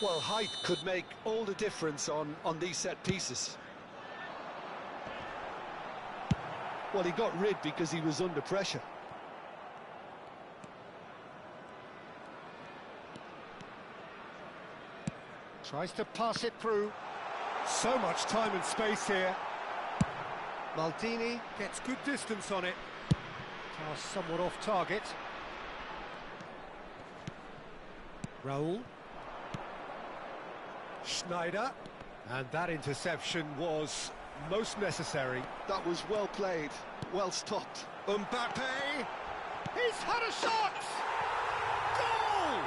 Well, height could make all the difference on these set pieces. Well, he got rid because he was under pressure. Tries to pass it through. So much time and space here. Maldini gets good distance on it. Pass somewhat off target. Raul. Schneider. And that interception was most necessary. That was well played, well stopped. Mbappe! He's had a shot! Goal!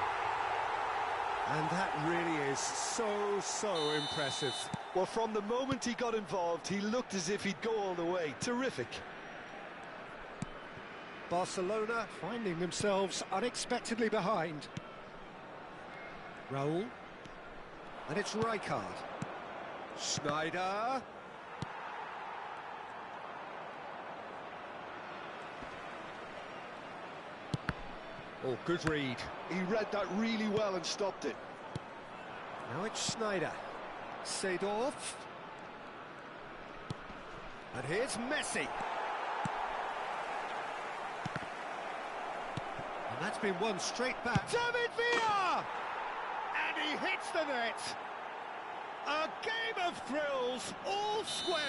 And that really is so impressive. Well, from the moment he got involved, he looked as if he'd go all the way. Terrific. Barcelona finding themselves unexpectedly behind. Raul. And it's Rijkaard. Schneider. Oh, good read. He read that really well and stopped it. Now it's Schneider. Seedorf. And here's Messi. And that's been won straight back. David Villa! And he hits the net. A game of thrills, all square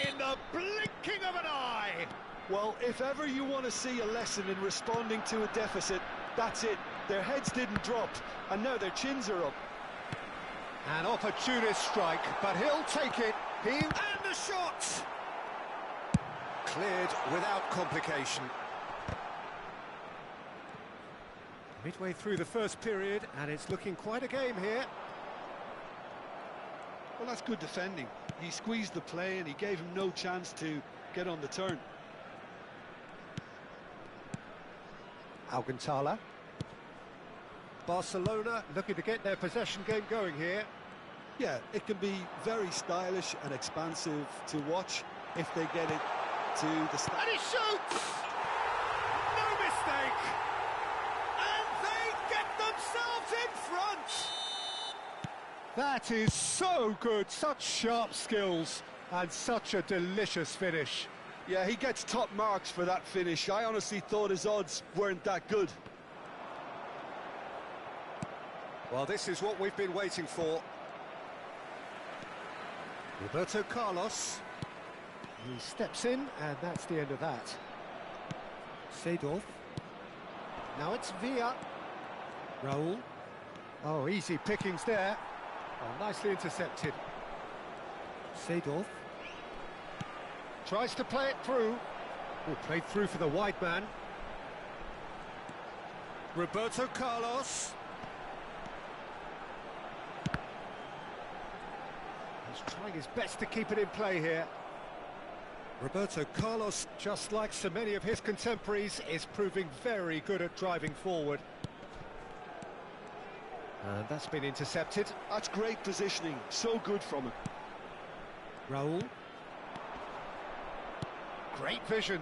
in the blinking of an eye. Well, if ever you want to see a lesson in responding to a deficit, that's it. Their heads didn't drop, and now their chins are up. An opportunist strike, but he'll take it. And the shot! Cleared without complication. Midway through the first period, and it's looking quite a game here. Well, that's good defending. He squeezed the play and he gave him no chance to get on the turn. Alcantara. Barcelona looking to get their possession game going here. Yeah, it can be very stylish and expansive to watch if they get it to the start. And he shoots! No mistake! And they get themselves in front! That is so good, such sharp skills and such a delicious finish. Yeah, he gets top marks for that finish. I honestly thought his odds weren't that good. Well, this is what we've been waiting for. Roberto Carlos. He steps in, and that's the end of that. Seedorf. Now it's Villa. Raul. Oh, easy pickings there. Oh, nicely intercepted. Seedorf. Tries to play it through. Oh, played through for the wide man. Roberto Carlos. He's trying his best to keep it in play here. Roberto Carlos, just like so many of his contemporaries, is proving very good at driving forward. And that's been intercepted. That's great positioning, so good from him. Raul. Great vision.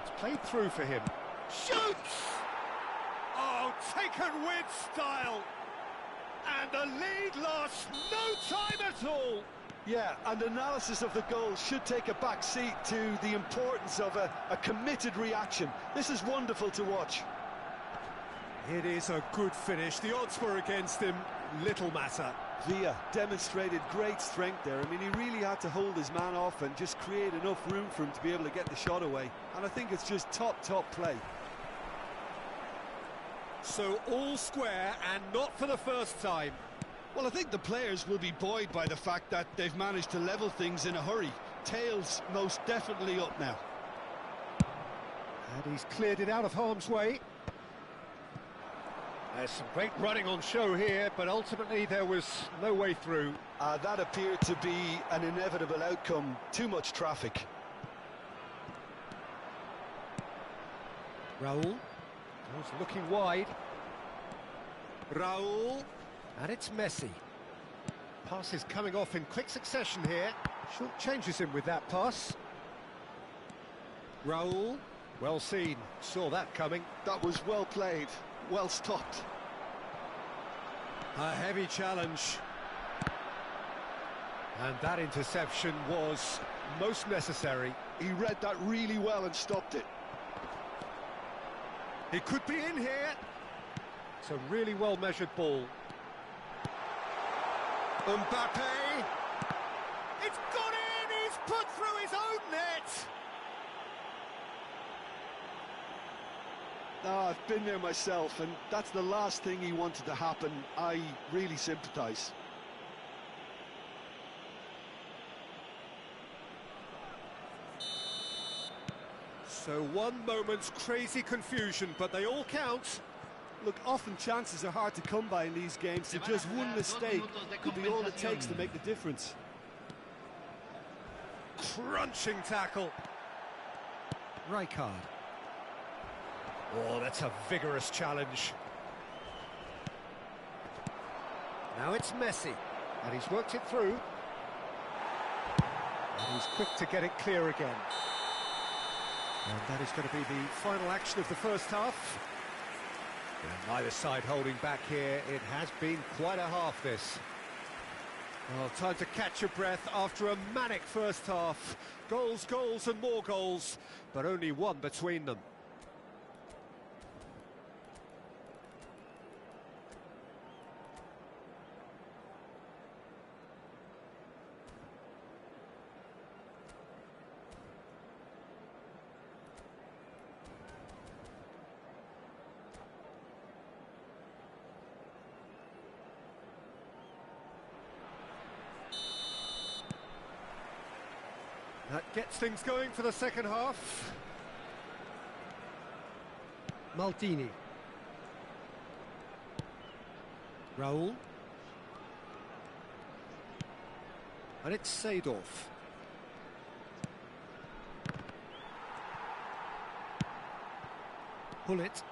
It's played through for him. Shoots! Oh, taken with style. And the lead lost no time at all. Yeah, and analysis of the goal should take a back seat to the importance of a committed reaction. This is wonderful to watch. It is a good finish. The odds were against him. Little matter. Villa demonstrated great strength there. I mean, he really had to hold his man off and just create enough room for him to be able to get the shot away. And I think it's just top play. So all square, and not for the first time. Well, I think the players will be buoyed by the fact that they've managed to level things in a hurry. Tails most definitely up now. And he's cleared it out of harm's way. There's some great running on show here, but ultimately there was no way through. That appeared to be an inevitable outcome. Too much traffic. Raul. He's looking wide. Raul. And it's Messi. Pass is coming off in quick succession here. Short changes him with that pass. Raul. Well seen. Saw that coming. That was well played. Well stopped. A heavy challenge. And that interception was most necessary. He read that really well and stopped it. He could be in here. It's a really well-measured ball. Mbappe! It's gone in! He's put through his own net! No, I've been there myself, and that's the last thing he wanted to happen. I really sympathise. So one moment's crazy confusion, but they all count. Look, often chances are hard to come by in these games, so just one mistake could be all it takes to make the difference. Crunching tackle. Rijkaard. Oh, that's a vigorous challenge. Now it's Messi, and he's worked it through. And he's quick to get it clear again. And that is going to be the final action of the first half. And neither side holding back here. It has been quite a half, this. Well, time to catch your breath after a manic first half. Goals, goals and more goals, but only one between them. That gets things going for the second half. Maldini. Raul. And it's Seedorf. Hullet.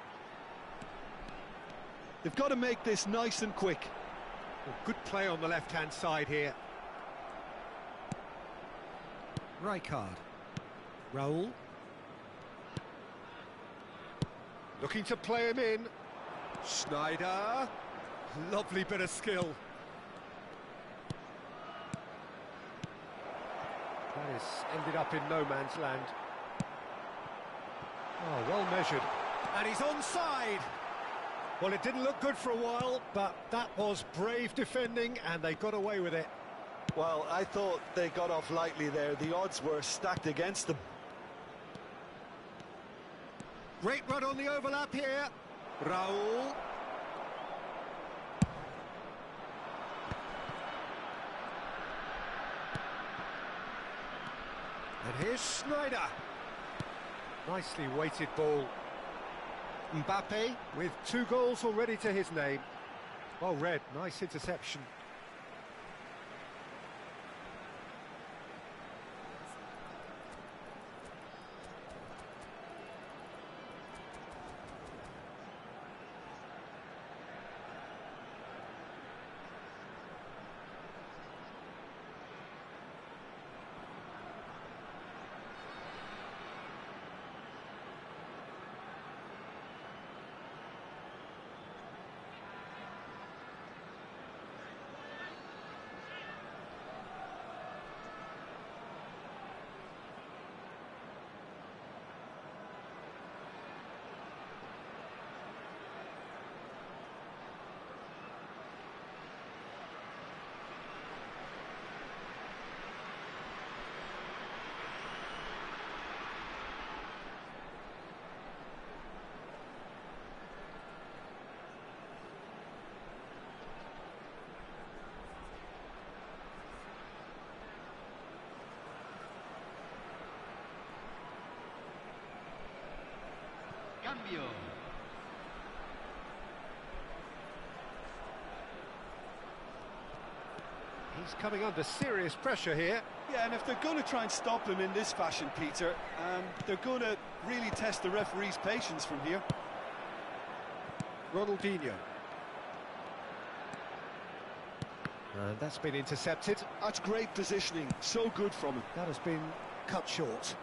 They've got to make this nice and quick. Well, good play on the left-hand side here. Rijkaard. Raul. Looking to play him in. Schneider. Lovely bit of skill. That has ended up in no man's land. Oh, well measured. And he's onside. Well, it didn't look good for a while, but that was brave defending, and they got away with it. Well, I thought they got off lightly there. The odds were stacked against them. Great run on the overlap here. Raul. And here's Schneider. Nicely weighted ball. Mbappe with 2 goals already to his name. Well read, nice interception. Cambio. He's coming under serious pressure here. Yeah, and if they're going to try and stop him in this fashion, Peter, they're going to really test the referee's patience from here. Ronaldinho. And that's been intercepted. That's great positioning, so good from him. That has been cut short.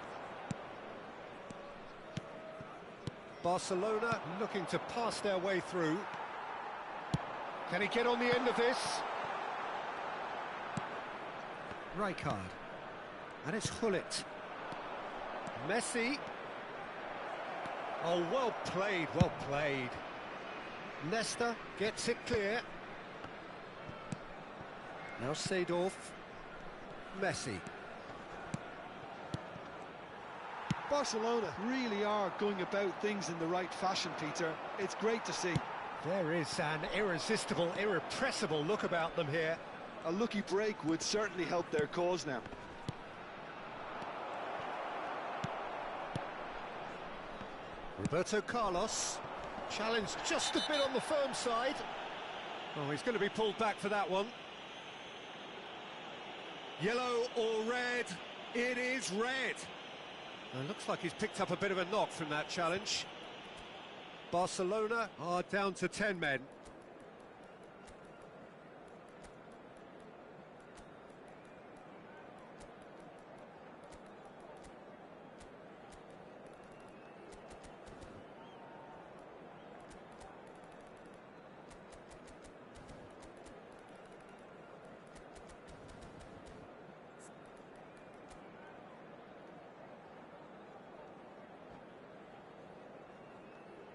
Barcelona looking to pass their way through. Can he get on the end of this? Rijkaard. And it's Gullit. Messi. Oh, well played, well played. Nesta gets it clear. Now Seedorf. Messi. Barcelona really are going about things in the right fashion, Peter. It's great to see. There is an irresistible, irrepressible look about them here. A lucky break would certainly help their cause now. Roberto Carlos, challenged just a bit on the firm side. Oh, he's going to be pulled back for that one. Yellow or red? It is red. It looks like he's picked up a bit of a knock from that challenge. Barcelona are down to 10 men.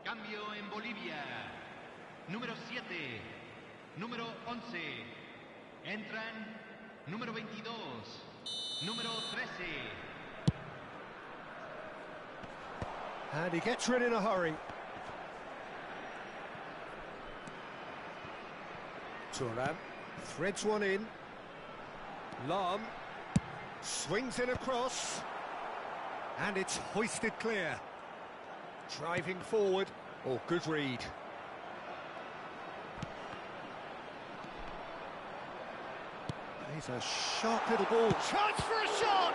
Cambio en Bolivia. Número 7, número 11. Entran número 22, número 13. And he gets rid in a hurry. Thuram threads one in. Lahm swings in across. And it's hoisted clear. Driving forward. Oh, good read. He's a sharp little ball. Chance for a shot!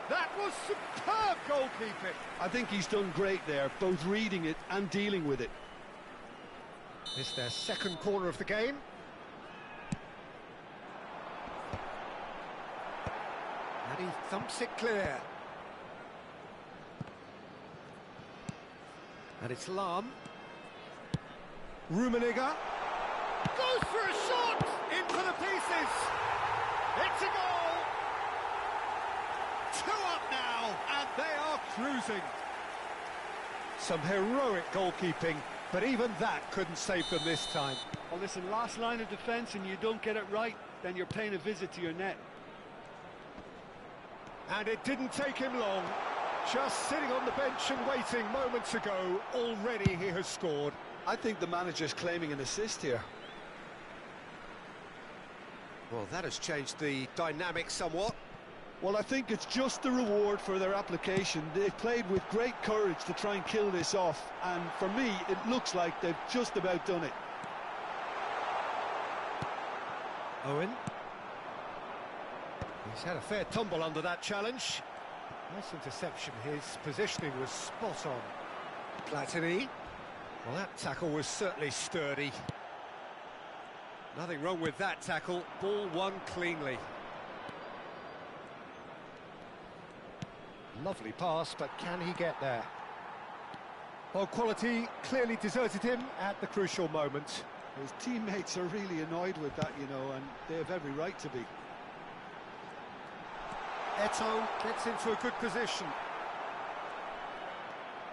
That was superb goalkeeping. I think he's done great there, both reading it and dealing with it. It's their second corner of the game. And he thumps it clear. And it's Lahm. Rummenigge. Goes for a shot! Into the pieces! It's a goal! 2 up now, and they are cruising. Some heroic goalkeeping, but even that couldn't save them this time. Well, listen, last line of defence and you don't get it right, then you're paying a visit to your net. And it didn't take him long. Just sitting on the bench and waiting moments ago, already he has scored. I think the manager's claiming an assist here. Well, that has changed the dynamic somewhat. Well, I think it's just the reward for their application. They've played with great courage to try and kill this off, and for me, it looks like they've just about done it. Owen. He's had a fair tumble under that challenge. Nice interception, his positioning was spot on. Platini. Well, that tackle was certainly sturdy. Nothing wrong with that tackle, ball won cleanly. Lovely pass, but can he get there? Well, quality clearly deserted him at the crucial moment. His teammates are really annoyed with that, you know, and they have every right to be. Eto'o gets into a good position.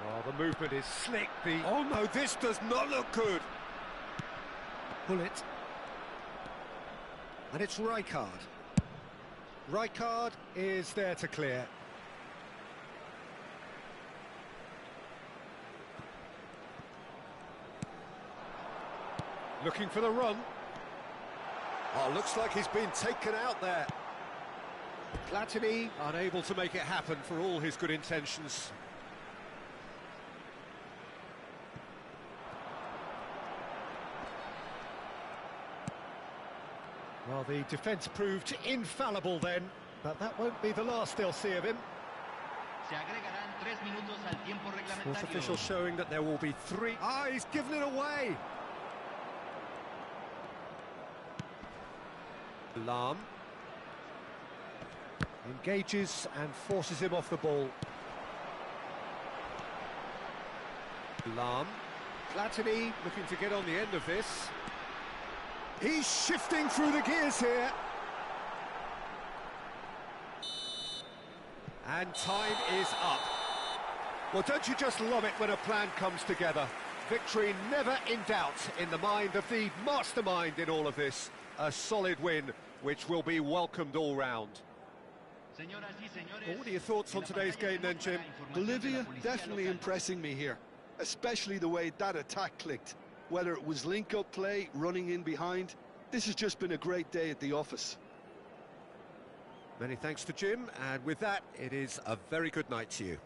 Oh, the movement is slick. Oh no, this does not look good. Gullit. And it's Rijkaard. Rijkaard is there to clear. Looking for the run. Oh, looks like he's been taken out there. Platini unable to make it happen for all his good intentions. Well, the defence proved infallible then, but that won't be the last they'll see of him. Se agregarán 3 minutos al tiempo Fourth reglamentario. official showing that there will be 3. Ah, he's given it away! Lahm engages and forces him off the ball. Lahm Platini looking to get on the end of this. He's shifting through the gears here. And time is up. Well, don't you just love it when a plan comes together? Victory never in doubt in the mind of the mastermind in all of this. A solid win, which will be welcomed all round. Well, what are your thoughts on today's game then, Jim? Bolivia definitely impressing me here, especially the way that attack clicked. Whether it was link-up play, running in behind, this has just been a great day at the office. Many thanks to Jim, and with that, it is a very good night to you.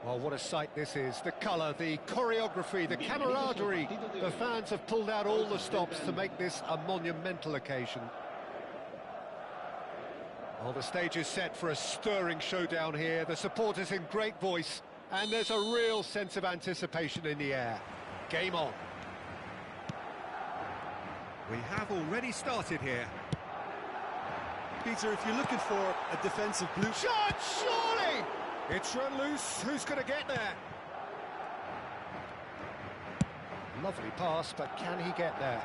Well, what a sight this is. The colour, the choreography, the camaraderie. The fans have pulled out all the stops to make this a monumental occasion. Well, the stage is set for a stirring showdown here. The supporters in great voice, and there's a real sense of anticipation in the air. Game on. We have already started here. Peter, if you're looking for a defensive blue... Shot, surely! It's run loose. Who's going to get there? Lovely pass, but can he get there?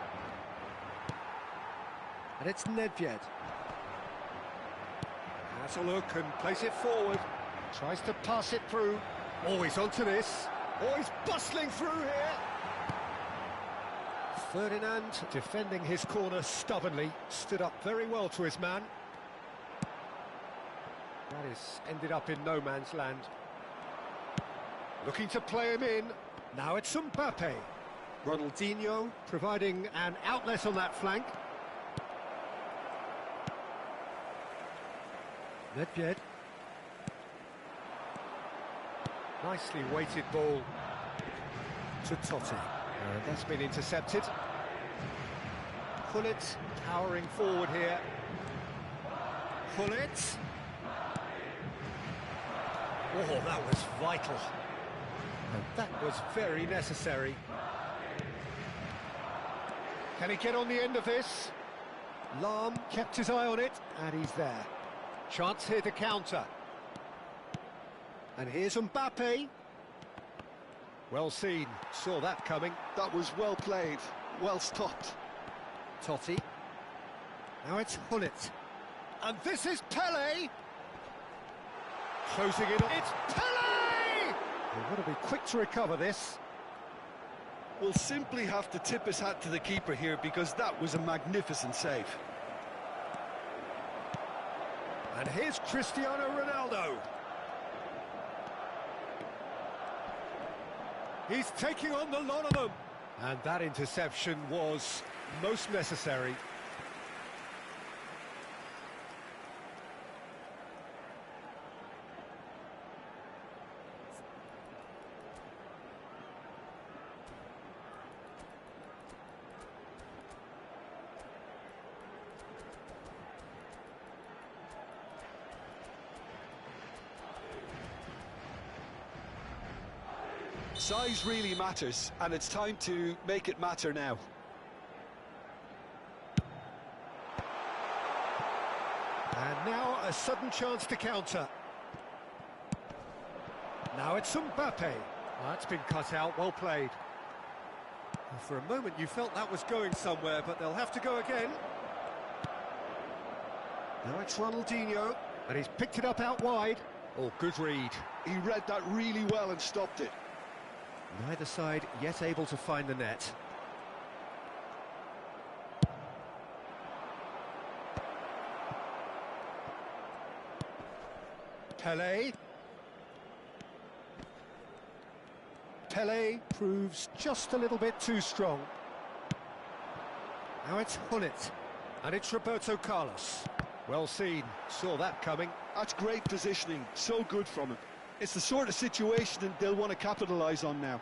And it's Nedved. Has a look and place it forward. Tries to pass it through. Oh, he's onto this. Oh, he's bustling through here. Ferdinand, defending his corner stubbornly, stood up very well to his man. That is ended up in no man's land. Looking to play him in. Now it's Mbappe. Ronaldinho providing an outlet on that flank. Nedved. Nicely weighted ball to Totti. That's been intercepted. Gullit towering forward here. Gullit. Oh, that was vital. And that was very necessary. Can he get on the end of this? Lahm kept his eye on it, and he's there. Chance here to counter. And here's Mbappe. Well seen, saw that coming. That was well played, well stopped. Totti. Now it's Gullit. And this is Pele. Closing in on... It's Pele! He's got to be quick to recover this. Will simply have to tip his hat to the keeper here because that was a magnificent save. And here's Cristiano Ronaldo. He's taking on the lot of them. And that interception was most necessary. Size really matters, and it's time to make it matter now. And now a sudden chance to counter. Now it's Mbappe. That's been cut out, well played. For a moment you felt that was going somewhere, but they'll have to go again. Now it's Ronaldinho, and he's picked it up out wide. Oh, good read. He read that really well and stopped it. Neither side yet able to find the net. Pele. Pele proves just a little bit too strong. Now it's Gullit. And it's Roberto Carlos. Well seen, saw that coming. That's great positioning, so good from him. It's the sort of situation that they'll want to capitalise on now.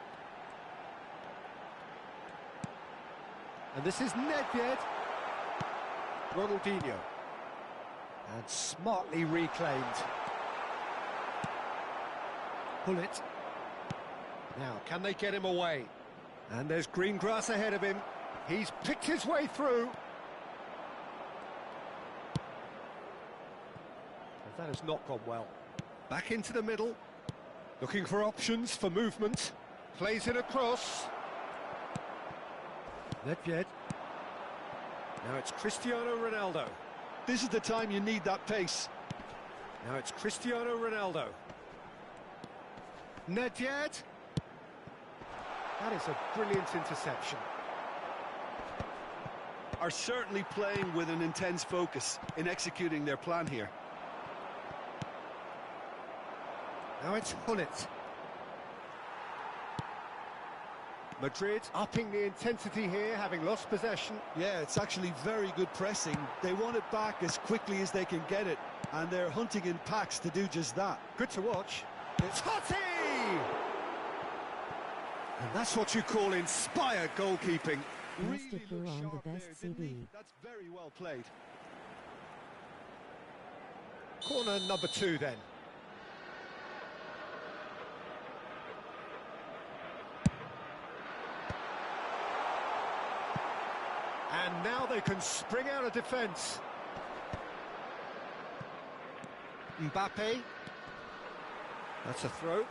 And this is Nedved. Ronaldinho. And smartly reclaimed. Gullit. Now, can they get him away? And there's green grass ahead of him. He's picked his way through. And that has not gone well. Back into the middle. Looking for options for movement. Plays it across. Nedved. Now it's Cristiano Ronaldo. This is the time you need that pace. Now it's Cristiano Ronaldo. Nedved. That is a brilliant interception. Are certainly playing with an intense focus in executing their plan here. Now it's Gullit. Madrid upping the intensity here, having lost possession. Yeah, it's actually very good pressing. They want it back as quickly as they can get it, and they're hunting in packs to do just that. Good to watch. It's Totti! And that's what you call inspired goalkeeping. Really looked sharp there, didn't he? That's very well played. Corner number 2 then. And now they can spring out of defence. Mbappe. That's a throw.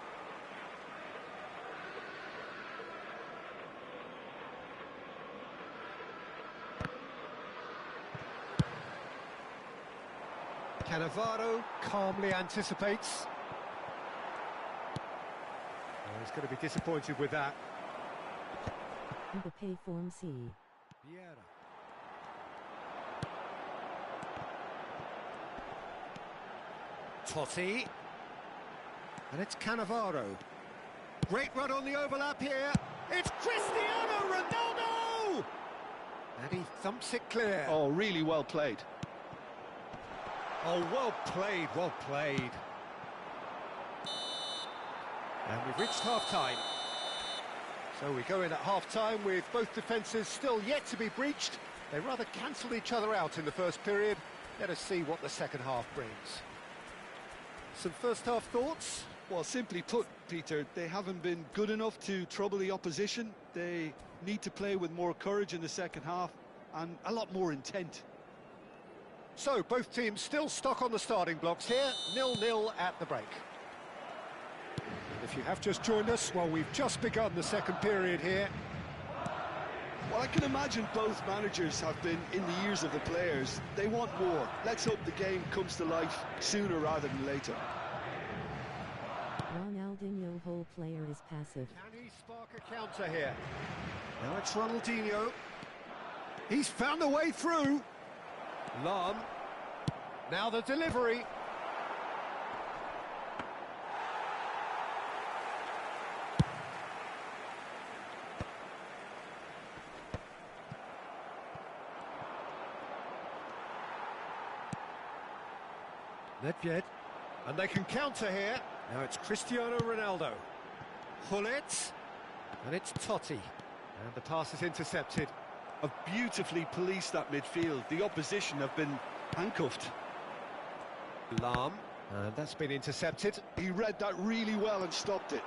Cannavaro calmly anticipates. Oh, he's going to be disappointed with that. Mbappe form C. Vieira. Totti. And it's Cannavaro. Great run on the overlap here. It's Cristiano Ronaldo! And he thumps it clear. Oh, really well played. Oh, well played, well played. And we've reached half-time. So we go in at half-time with both defences still yet to be breached. They rather cancelled each other out in the first period. Let us see what the second half brings. Some first-half thoughts? Well, simply put, Peter, they haven't been good enough to trouble the opposition. They need to play with more courage in the second half and a lot more intent. So, both teams still stuck on the starting blocks here, 0-0 at the break. If you have just joined us, well, we've just begun the second period here. Well, I can imagine both managers have been in the ears of the players. They want more. Let's hope the game comes to life sooner rather than later. Ronaldinho, whole player, is passive. Can he spark a counter here? Now it's Ronaldinho. He's found a way through. Lam. Now the delivery. Nedved. And they can counter here. Now it's Cristiano Ronaldo. Hullet. And it's Totti. And the pass is intercepted. Have beautifully policed that midfield. The opposition have been handcuffed. Lam. And that's been intercepted. He read that really well and stopped it.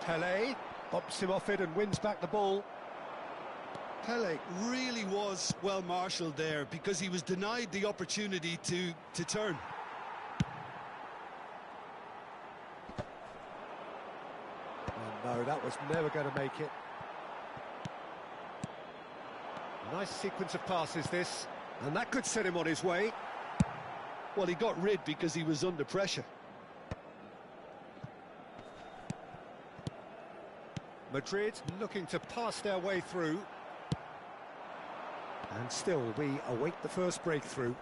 Pele bumps him off it and wins back the ball. Pele really was well marshalled there because he was denied the opportunity to turn. Oh no, that was never going to make it. Nice sequence of passes this, and that could set him on his way. Well, he got rid because he was under pressure. Madrid looking to pass their way through. And still, we await the first breakthrough.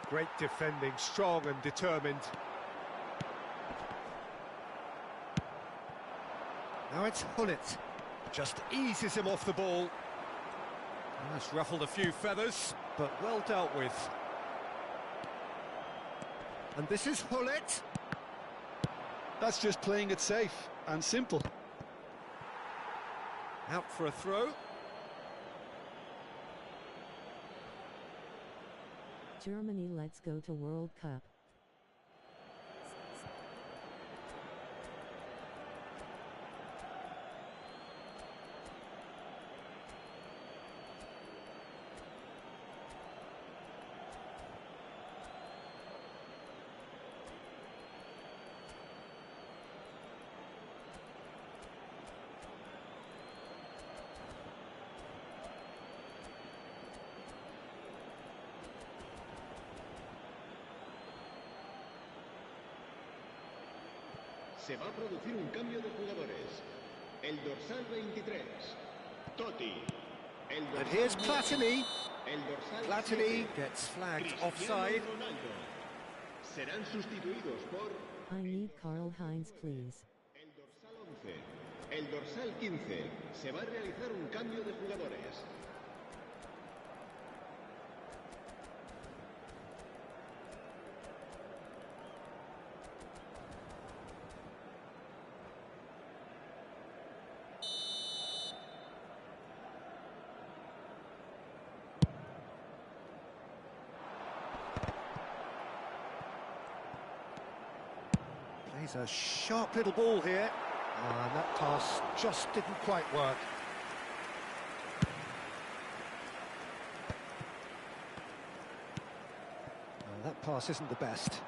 Great defending, strong and determined. Now it's Hullet. Just eases him off the ball. That's ruffled a few feathers, but well dealt with. And this is Hullet. That's just playing it safe and simple. Out for a throw. Germany, let's go to World Cup. Se va a producir un cambio de jugadores. El dorsal 23, Totti. And here's Platini. Platini gets flagged offside. Serán sustituidos por I need Karl-Heinz, please. el dorsal 11, el dorsal 15. Se va a realizar un cambio de jugadores. Plays a sharp little ball here. And that pass just didn't quite work. That pass isn't the best.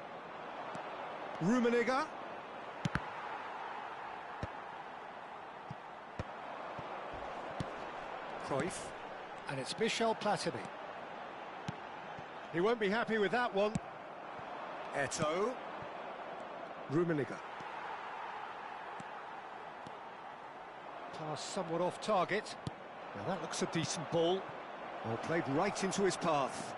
Rummenigge. Cruyff. And it's Michel Platini. He won't be happy with that one. Eto'o. Rummenigge. Pass somewhat off target. Now that looks a decent ball. Well, played right into his path.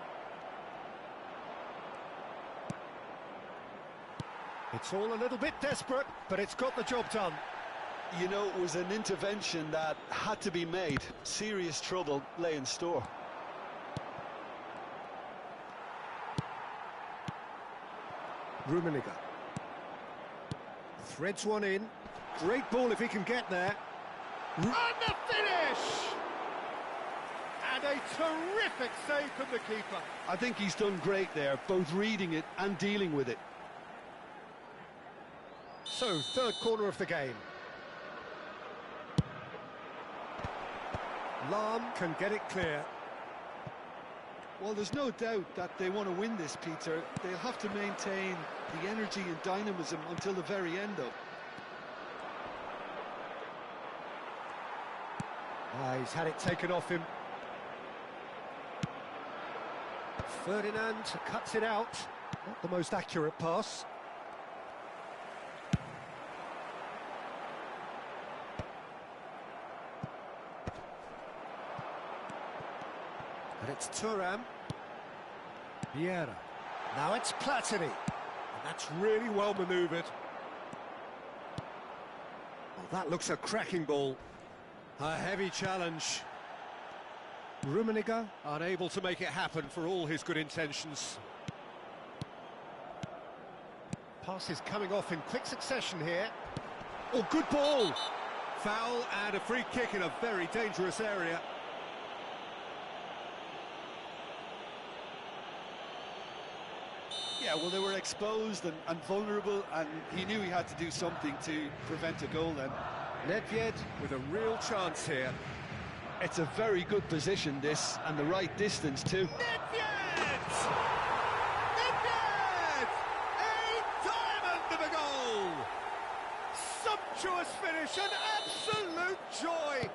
It's all a little bit desperate, but it's got the job done. You know, it was an intervention that had to be made. Serious trouble lay in store. Rummenigge threads one in. Great ball if he can get there. And the finish! And a terrific save from the keeper. I think he's done great there, both reading it and dealing with it. So, third corner of the game. Lahm can get it clear. Well, there's no doubt that they want to win this, Peter. They'll have to maintain the energy and dynamism until the very end, though. He's had it taken off him. Ferdinand cuts it out. Not the most accurate pass. And it's Thuram. Vieira. Now it's Platini. And that's really well manoeuvred. Oh, that looks a cracking ball. A heavy challenge. Rummenigge unable to make it happen for all his good intentions. Passes coming off in quick succession here. Oh, good ball! Foul and a free kick in a very dangerous area. Yeah, well, they were exposed and vulnerable, and he knew he had to do something to prevent a goal then. Nedved with a real chance here. It's a very good position, this, and the right distance too. Nedved! Nedved! A diamond of a goal! Sumptuous finish, an absolute joy!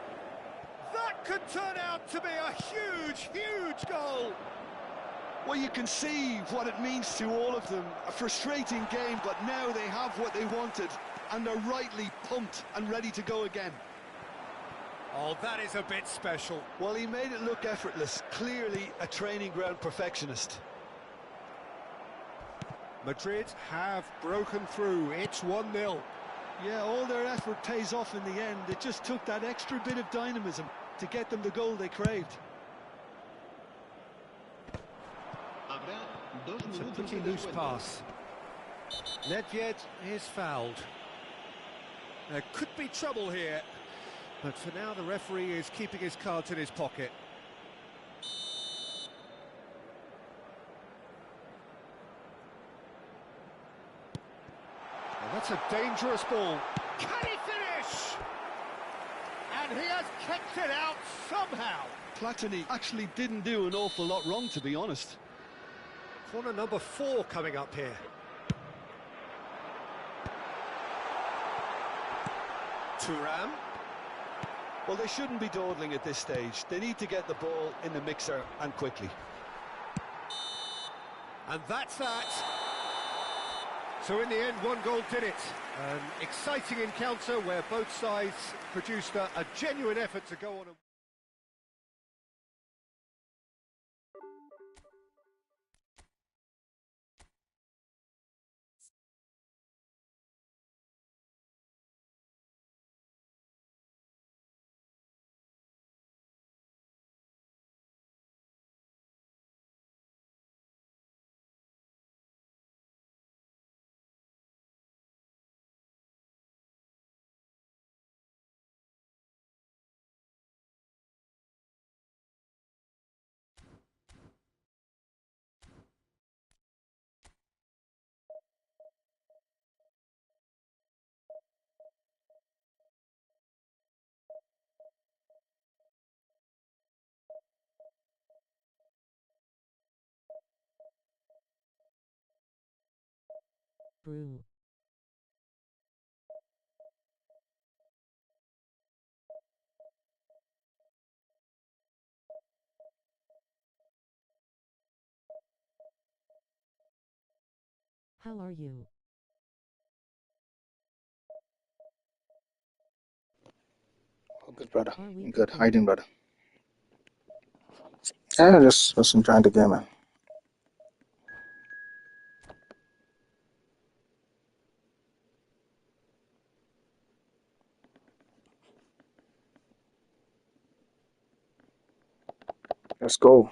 That could turn out to be a huge, huge goal! Well, you can see what it means to all of them. A frustrating game, but now they have what they wanted, and they're rightly pumped and ready to go again. Oh, that is a bit special. Well, he made it look effortless. Clearly a training ground perfectionist. Madrid have broken through. It's 1-0. Yeah, all their effort pays off in the end. It just took that extra bit of dynamism to get them the goal they craved. It's a pretty loose pass. Nedved is fouled. There could be trouble here, but for now the referee is keeping his cards in his pocket. Well, that's a dangerous ball. Can he finish? And he has kept it out somehow. Platini actually didn't do an awful lot wrong, to be honest. Corner number 4 coming up here. Thuram. Well, they shouldn't be dawdling at this stage. They need to get the ball in the mixer, and quickly. And that's that. So in the end, one goal did it. An exciting encounter where both sides produced a genuine effort to go on and... Brew. How are you? Oh, good, brother. Are we Good. cooking? How you doing, brother? Yeah, just was enjoying the game, man. Let's go.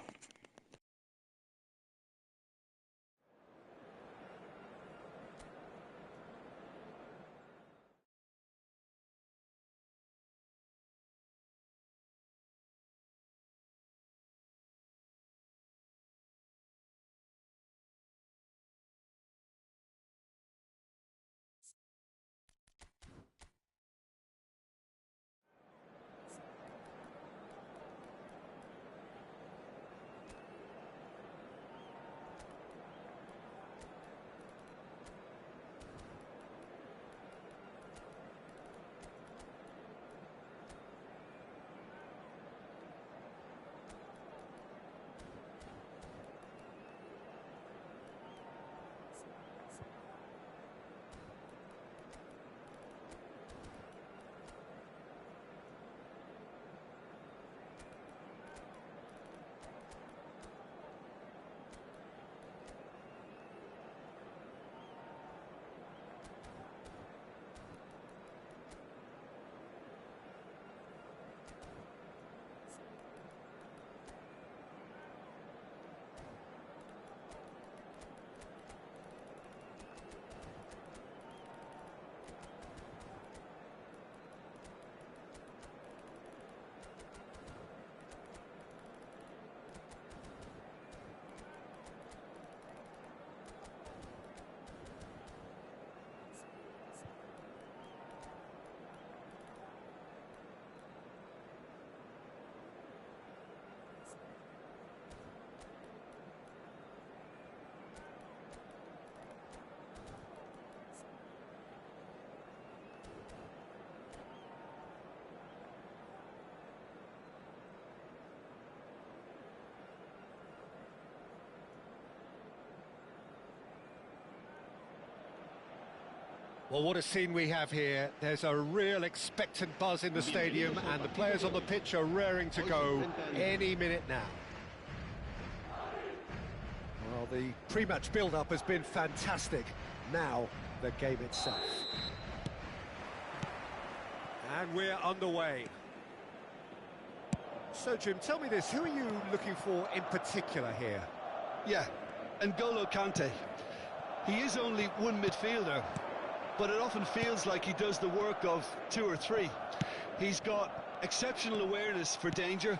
Well, what a scene we have here. There's a real expectant buzz in the stadium, and the players on the pitch are raring to go any minute now. Well, the pre-match build-up has been fantastic. Now, the game itself. And we're underway. So, Jim, tell me this, who are you looking for in particular here? Yeah, N'Golo Kante. He is only one midfielder, but it often feels like he does the work of two or three. He's got exceptional awareness for danger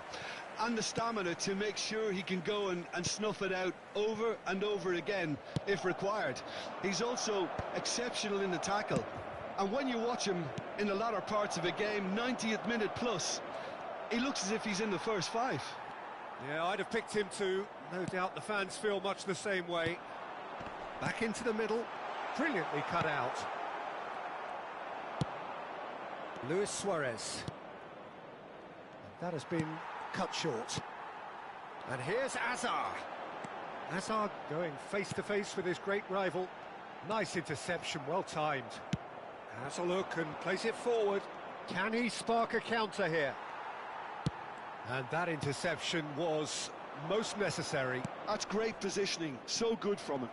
and the stamina to make sure he can go and snuff it out over and over again if required. He's also exceptional in the tackle, and when you watch him in the latter parts of a game, 90th minute plus, he looks as if he's in the first five. Yeah, I'd have picked him too. No doubt the fans feel much the same way. Back into the middle, brilliantly cut out. Luis Suarez. That has been cut short. And here's Azar. Azar going face-to-face with his great rival. Nice interception, well timed. Has a look and plays it forward. Can he spark a counter here? And that interception was most necessary. That's great positioning, so good from him.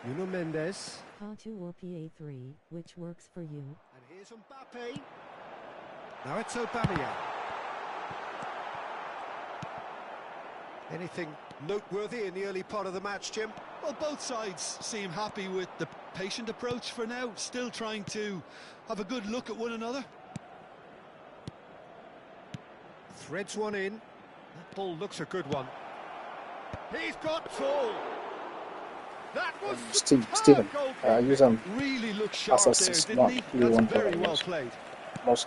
Nuno Mendes. How2 or PA3, which works for you? And here's Mbappe. Now it's Aubameyang. Anything noteworthy in the early part of the match, Jim? Well, both sides seem happy with the patient approach for now, still trying to have a good look at one another. Threads one in. That ball looks a good one. He's got tall. That was Steven, use them. Really looked sharp there, didn't not he? really That's one very well played. Most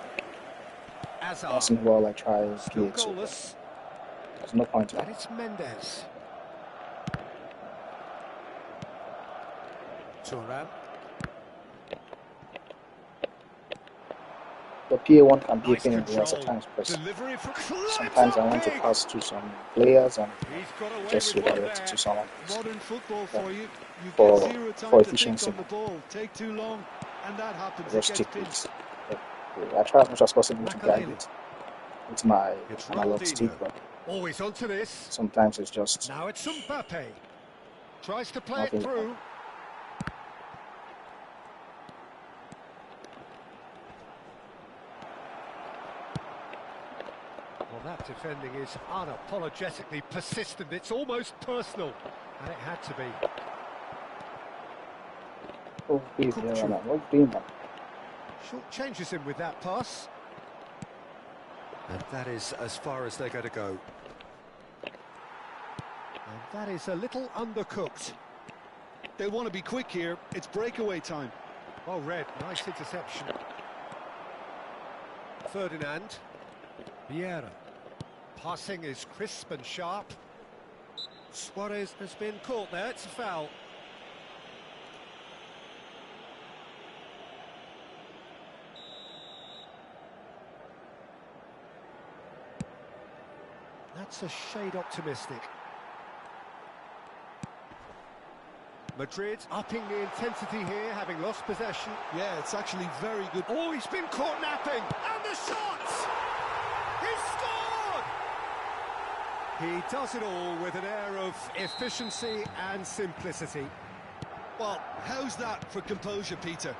Azar. in the world I try Still to goalless. there's no point in And it. it's Mendes. Turan. The PA1 can be a Nice pain in the ass control. at times, because Delivery from sometimes I want to big. pass to some players and He's got away just with one redirect it there. to someone. Modern football for you. You For- get zero time for to think efficiency. on the ball. Take too long, and that happens. It Just gets stick pinched. with I try as much as possible to guide Makaleli. it with my It's analog stick, Ronaldinho. but Always onto this. sometimes it's just Now it's Mbappe. Tries to play Nothing. it through. Well, That defending is unapologetically persistent. It's almost personal, and it had to be. Oh, he's here, man. What team, man? Short changes him with that pass. And that is as far as they're going to go. And that is a little undercooked. They want to be quick here. It's breakaway time. Well read, nice interception. Ferdinand. Vieira. Passing is crisp and sharp. Suarez has been caught there, it's a foul. That's a shade optimistic. Madrid upping the intensity here, having lost possession. Yeah, it's actually very good. Oh, he's been caught napping! And the shot! He scored! He does it all with an air of efficiency and simplicity. Well, how's that for composure, Peter?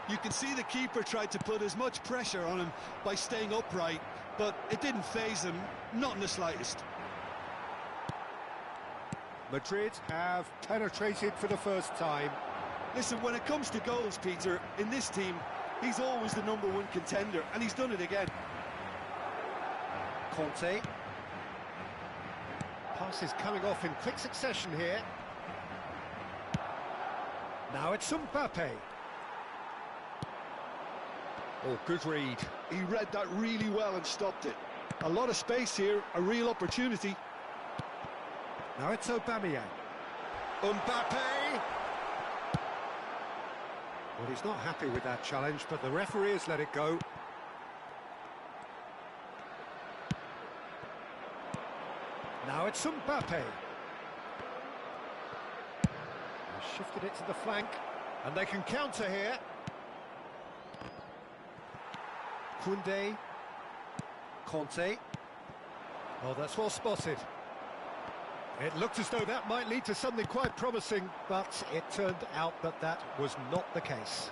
You can see the keeper tried to put as much pressure on him by staying upright, but it didn't faze him, not in the slightest. Madrid have penetrated for the first time. Listen, when it comes to goals, Peter, in this team, he's always the #1 contender, and he's done it again. Conte. Pass is coming off in quick succession here. Now it's Mbappe. Oh, good read. He read that really well and stopped it. A lot of space here, a real opportunity. Now it's Aubameyang. Mbappe! Well, he's not happy with that challenge, but the referee has let it go. Now it's Mbappe. He's shifted it to the flank, and they can counter here. Koundé. Conte. Oh, that's well spotted. It looked as though that might lead to something quite promising, but it turned out that that was not the case.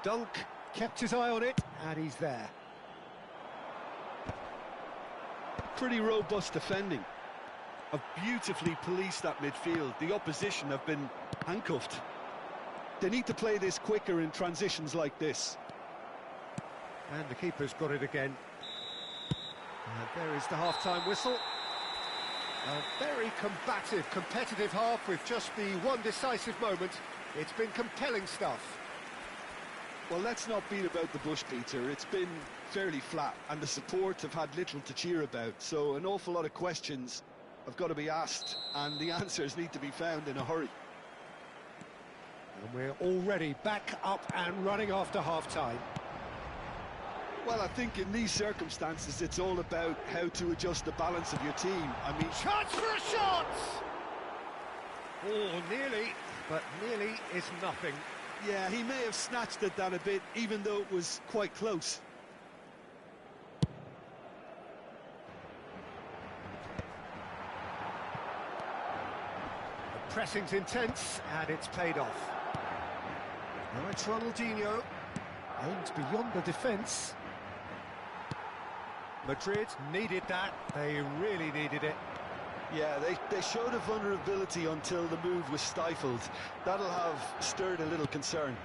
Dunk kept his eye on it, and he's there. Pretty robust defending. Have beautifully policed that midfield. The opposition have been handcuffed. They need to play this quicker in transitions like this. And the keeper's got it again. And there is the half-time whistle. A very combative, competitive half with just the one decisive moment. It's been compelling stuff. Well, let's not beat about the bush, Peter. It's been fairly flat, and the support have had little to cheer about. So an awful lot of questions have got to be asked, and the answers need to be found in a hurry. And we're already back up and running after half-time. Well, I think in these circumstances, it's all about how to adjust the balance of your team. I mean... Chance for a shot! Oh, nearly, but nearly is nothing. Yeah, he may have snatched it down a bit, even though it was quite close. The pressing's intense, and it's paid off. Now it's Ronaldinho. Aims beyond the defence. Madrid needed that. They really needed it. Yeah, they showed a vulnerability until the move was stifled. That'll have stirred a little concern.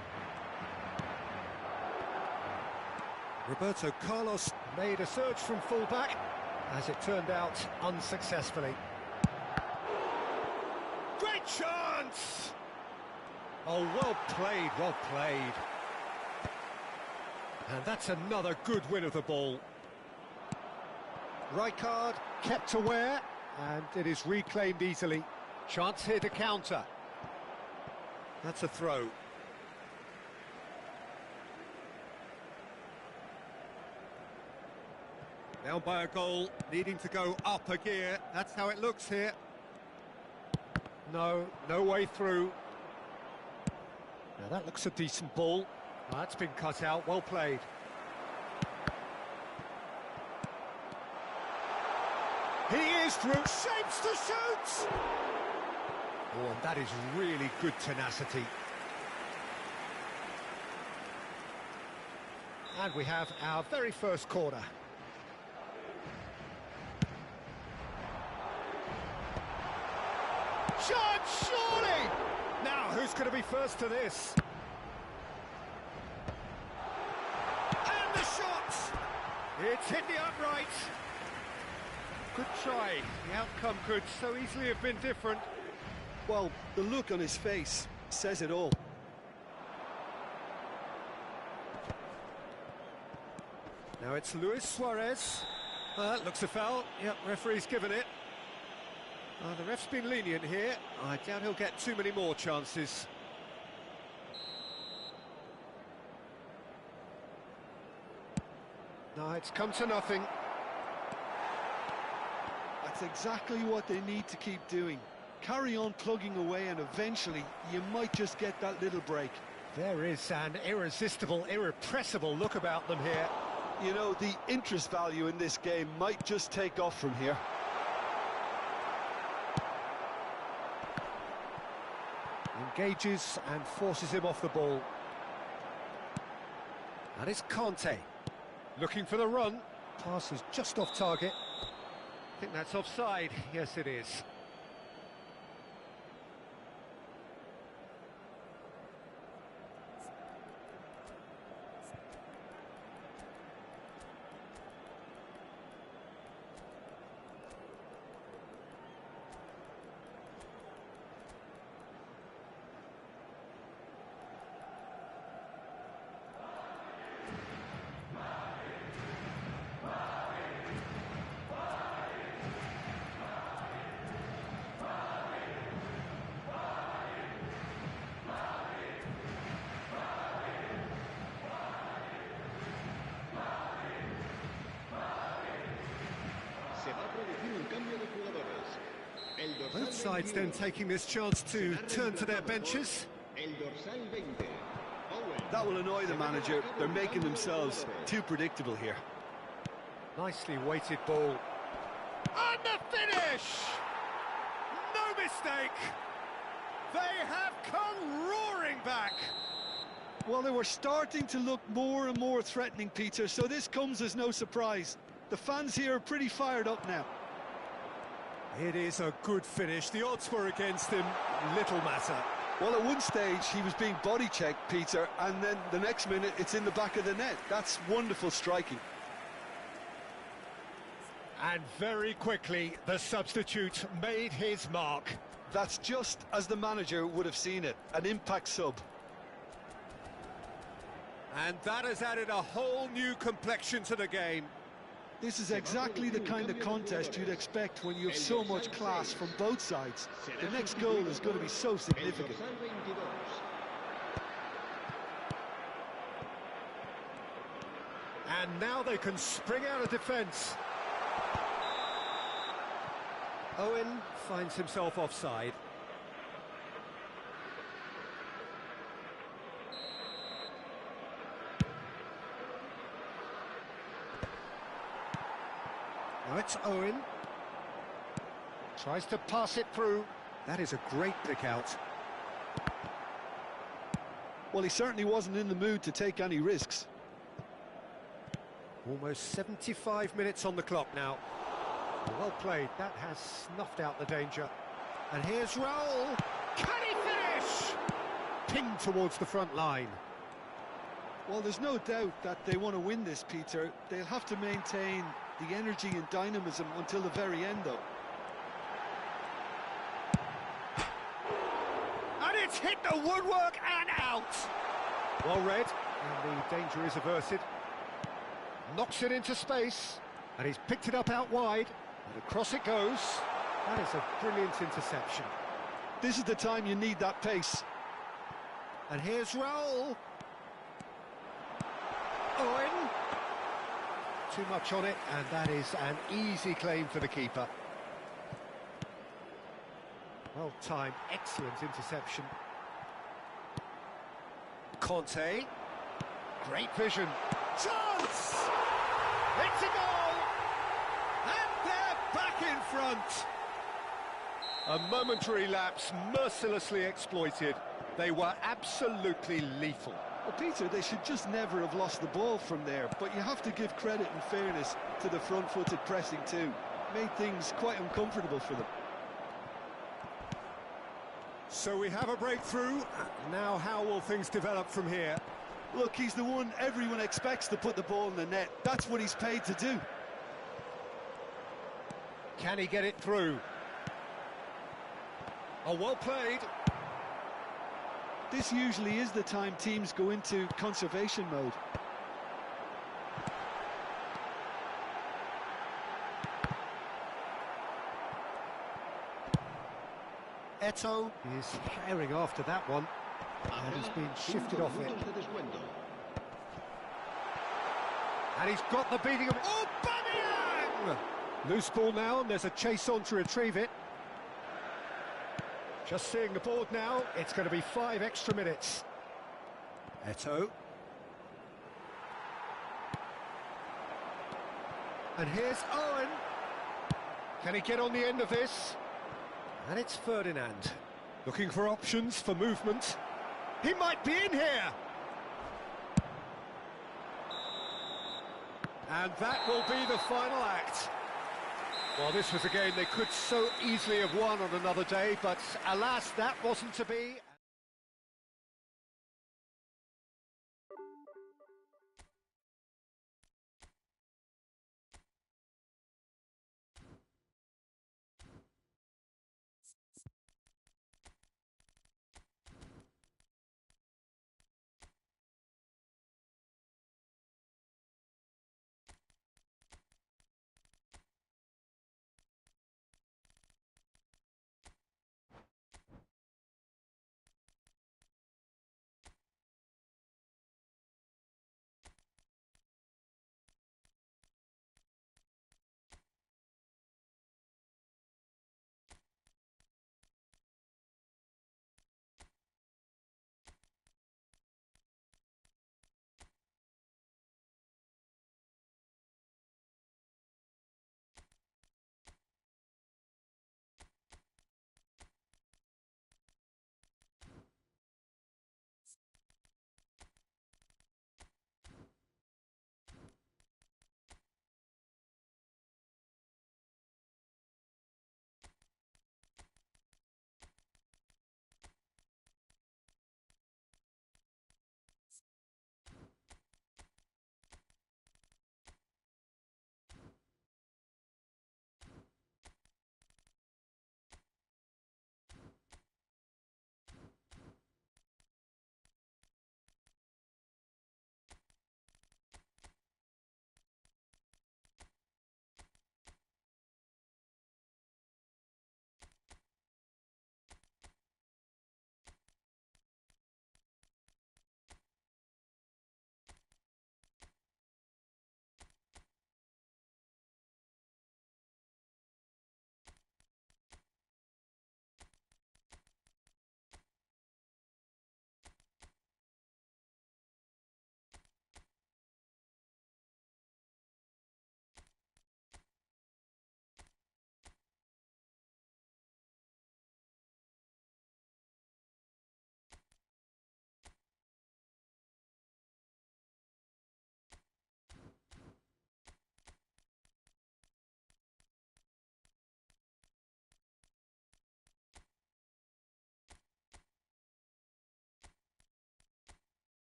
Roberto Carlos made a surge from full-back, as it turned out unsuccessfully. Great chance! Oh, well played, well played. And that's another good win of the ball. Rijkaard kept aware, and it is reclaimed easily. Chance here to counter. That's a throw. Down by a goal, needing to go up a gear. That's how it looks here. No way through. Now that looks a decent ball. That's been cut out, well played. He is through, shapes to shoot! Oh, and that is really good tenacity. And we have our very first corner. chance, surely! Now, who's going to be first to this? And the shot! It's hit the upright. Good try. The outcome could so easily have been different. Well, the look on his face says it all. Now it's Luis Suarez. Looks a foul. Yep, referee's given it. The ref's been lenient here. I doubt he'll get too many more chances. No, it's come to nothing. That's exactly what they need to keep doing. Carry on plugging away and eventually you might just get that little break. There is an irresistible, irrepressible look about them here. You know, the interest value in this game might just take off from here. Engages and forces him off the ball. And it's Conte. Looking for the run. Pass is just off target. I think that's offside. Yes, it is. Both sides then taking this chance to turn to their benches. That will annoy the manager. They're making themselves too predictable here. Nicely weighted ball. And the finish! No mistake! They have come roaring back! Well, they were starting to look more and more threatening, Peter, so this comes as no surprise. The fans here are pretty fired up now. It is a good finish. The odds were against him. Little matter. Well, at one stage, he was being body-checked, Peter, and then the next minute, it's in the back of the net. That's wonderful striking. And very quickly, the substitute made his mark. That's just as the manager would have seen it, an impact sub. And that has added a whole new complexion to the game. This is exactly the kind of contest you'd expect when you have so much class from both sides. The next goal is going to be so significant. And now they can spring out of defence. Owen finds himself offside. Now it's Owen. Tries to pass it through. That is a great pick out. Well, he certainly wasn't in the mood to take any risks. Almost 75 minutes on the clock now. Well played. That has snuffed out the danger. And here's Raul. Can he finish? Pinged towards the front line. Well, there's no doubt that they want to win this, Peter. They'll have to maintain the energy and dynamism until the very end, though. And it's hit the woodwork and out. Well read, and the danger is averted. Knocks it into space, and he's picked it up out wide, and across it goes. That is a brilliant interception. This is the time you need that pace. And here's Raul. Owen. Too much on it, and that is an easy claim for the keeper. Well timed, excellent interception. Conte. Great vision. Chance! It's a goal! And they're back in front! A momentary lapse mercilessly exploited. They were absolutely lethal. Well, Peter, they should just never have lost the ball from there, but you have to give credit and fairness to the front-footed pressing too. Made things quite uncomfortable for them. So we have a breakthrough. Now how will things develop from here? Look, he's the one everyone expects to put the ball in the net. That's what he's paid to do. Can he get it through? Oh, well played. This usually is the time teams go into conservation mode. Eto is carrying after that one. And he's been shifted off it. And he's got the beating of it. Oh, bang! Loose ball now, and there's a chase on to retrieve it. Just seeing the board now, it's going to be 5 extra minutes. Eto. And here's Owen. Can he get on the end of this? And it's Ferdinand. Looking for options for movement. He might be in here! And that will be the final act. Well, this was a game they could so easily have won on another day, but alas, that wasn't to be.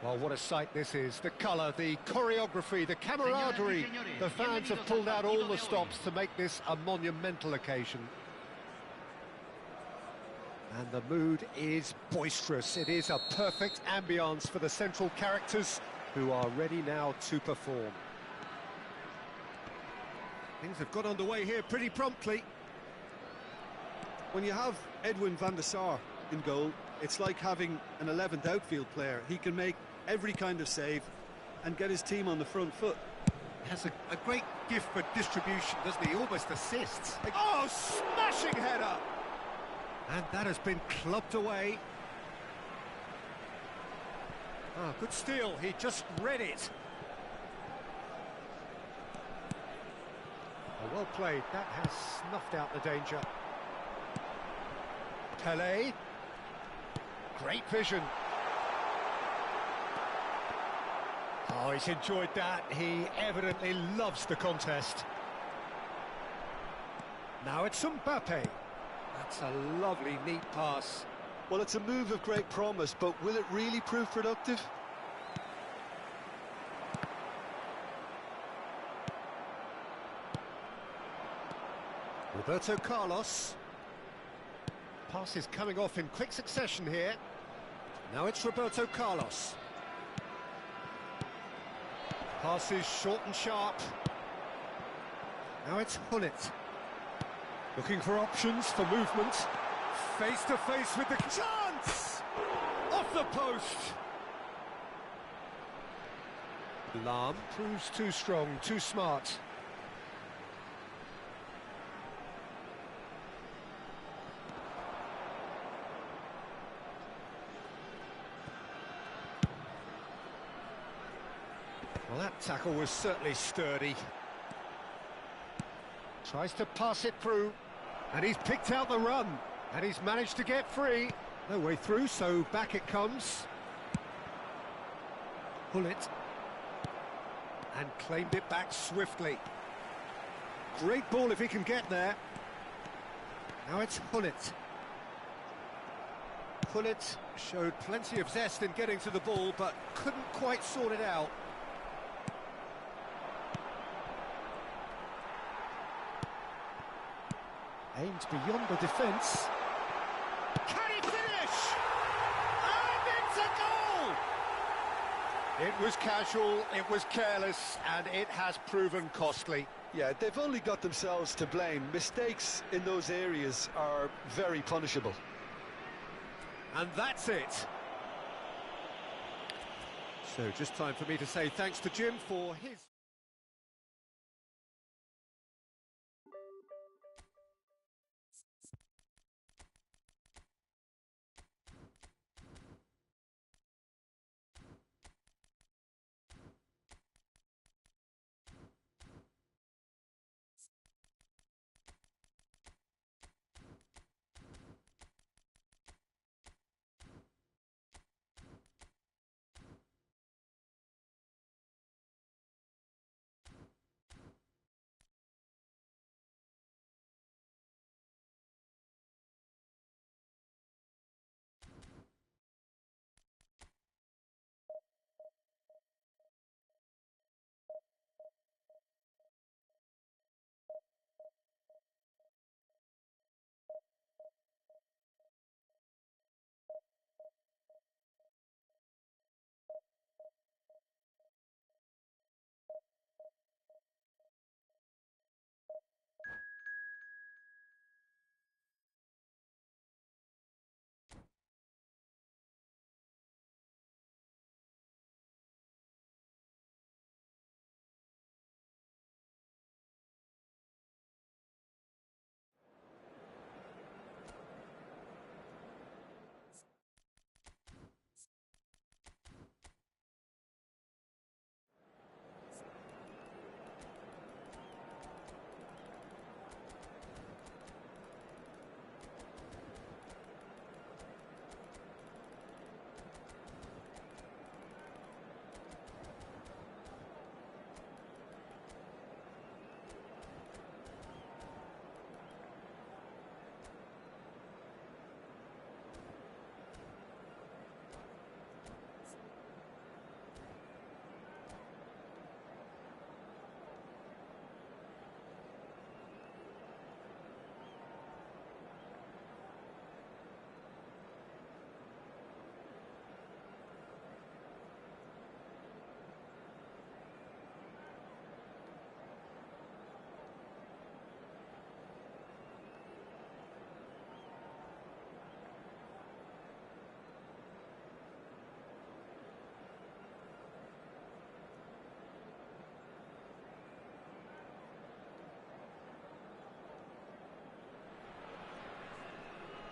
Well, what a sight this is. The colour, the choreography, the camaraderie. The fans have pulled out all the stops to make this a monumental occasion. And the mood is boisterous. It is a perfect ambience for the central characters who are ready now to perform. Things have got underway here pretty promptly. When you have Edwin van der Sar in goal, it's like having an 11th outfield player. He can make every kind of save and get his team on the front foot. He has a great gift for distribution, doesn't he? Almost assists. Oh, smashing header! And that has been clubbed away. Ah, good steal. He just read it. Oh, well played. That has snuffed out the danger. Pele. Great vision. Oh, he's enjoyed that. He evidently loves the contest. Now it's Mbappe. That's a lovely, neat pass. Well, it's a move of great promise, but will it really prove productive? Roberto Carlos. Pass is coming off in quick succession here. Now it's Roberto Carlos. Pass is short and sharp. Now it's Hullet. Looking for options for movement. Face to face with the chance! Off the post! Lahm proves too strong, too smart. Well, that tackle was certainly sturdy. Tries to pass it through, and he's picked out the run, and he's managed to get free. No way through, so back it comes. Hullet. And claimed it back swiftly. Great ball if he can get there. Now it's Hullet. Hullet showed plenty of zest in getting to the ball, but couldn't quite sort it out. Aimed beyond the defence. Can he finish? And it's a goal! It was casual, it was careless, and it has proven costly. Yeah, they've only got themselves to blame. Mistakes in those areas are very punishable. And that's it. So just time for me to say thanks to Jim for his...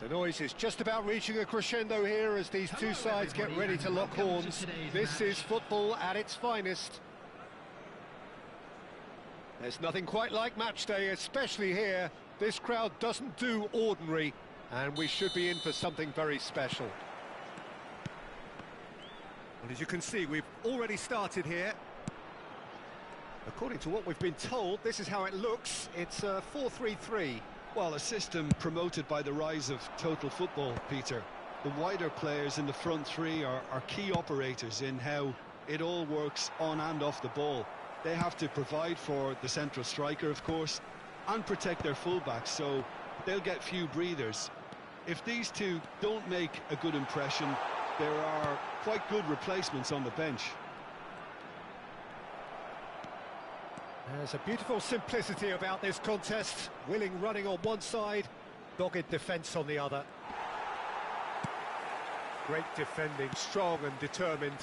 The noise is just about reaching a crescendo here as these two sides get ready to lock horns. This is football at its finest. There's nothing quite like match day, especially here. This crowd doesn't do ordinary, and we should be in for something very special. Well, as you can see, we've already started here. According to what we've been told, this is how it looks. It's a 4-3-3. Well, a system promoted by the rise of total football, Peter. The wider players in the front three are key operators in how it all works on and off the ball. They have to provide for the central striker, of course, and protect their fullbacks, so they'll get few breathers. If these two don't make a good impression, there are quite good replacements on the bench. There's a beautiful simplicity about this contest. Willing running on one side, dogged defence on the other. Great defending, strong and determined.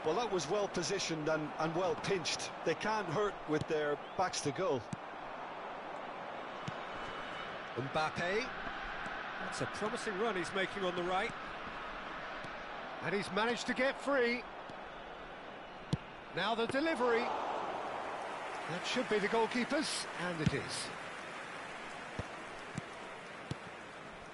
Well, that was well positioned and well pinched. They can't hurt with their backs to goal. Mbappe. That's a promising run he's making on the right. And he's managed to get free. Now the delivery. That should be the goalkeeper's, and it is.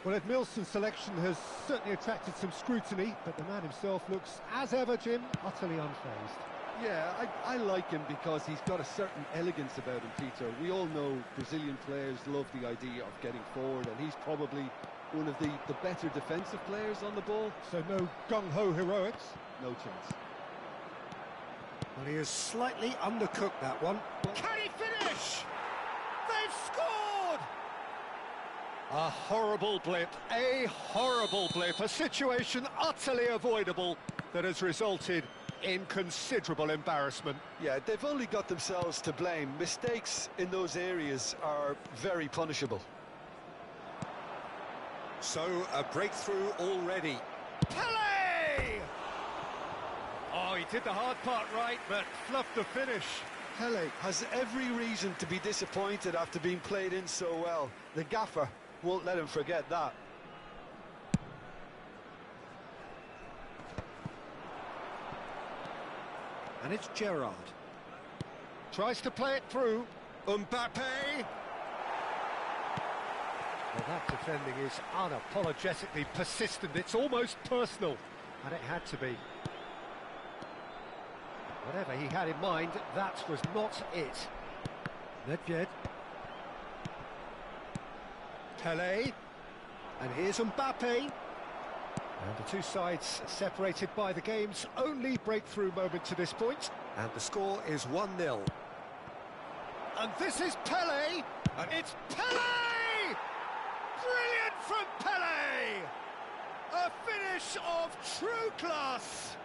Well, Edmilson's selection has certainly attracted some scrutiny, but the man himself looks, as ever, Jim, utterly unfazed. Yeah, I like him because he's got a certain elegance about him, Peter. We all know Brazilian players love the idea of getting forward, and he's probably one of the better defensive players on the ball. So no gung-ho heroics? No chance. Well, he has slightly undercooked that one. Can he finish? They've scored! A horrible blip, a situation utterly avoidable that has resulted in considerable embarrassment. Yeah, they've only got themselves to blame. Mistakes in those areas are very punishable. So, a breakthrough already. Pele! Oh, he did the hard part right, but fluffed the finish. Pele has every reason to be disappointed after being played in so well. The gaffer won't let him forget that. And it's Gerrard. Tries to play it through. Mbappe! Well, that defending is unapologetically persistent. It's almost personal, and it had to be. Whatever he had in mind, that was not it. Nedved. Pele. And here's Mbappe. And the two sides separated by the game's only breakthrough moment to this point. And the score is 1-0. And this is Pele. And it's Pele! Brilliant from Pele! A finish of true class.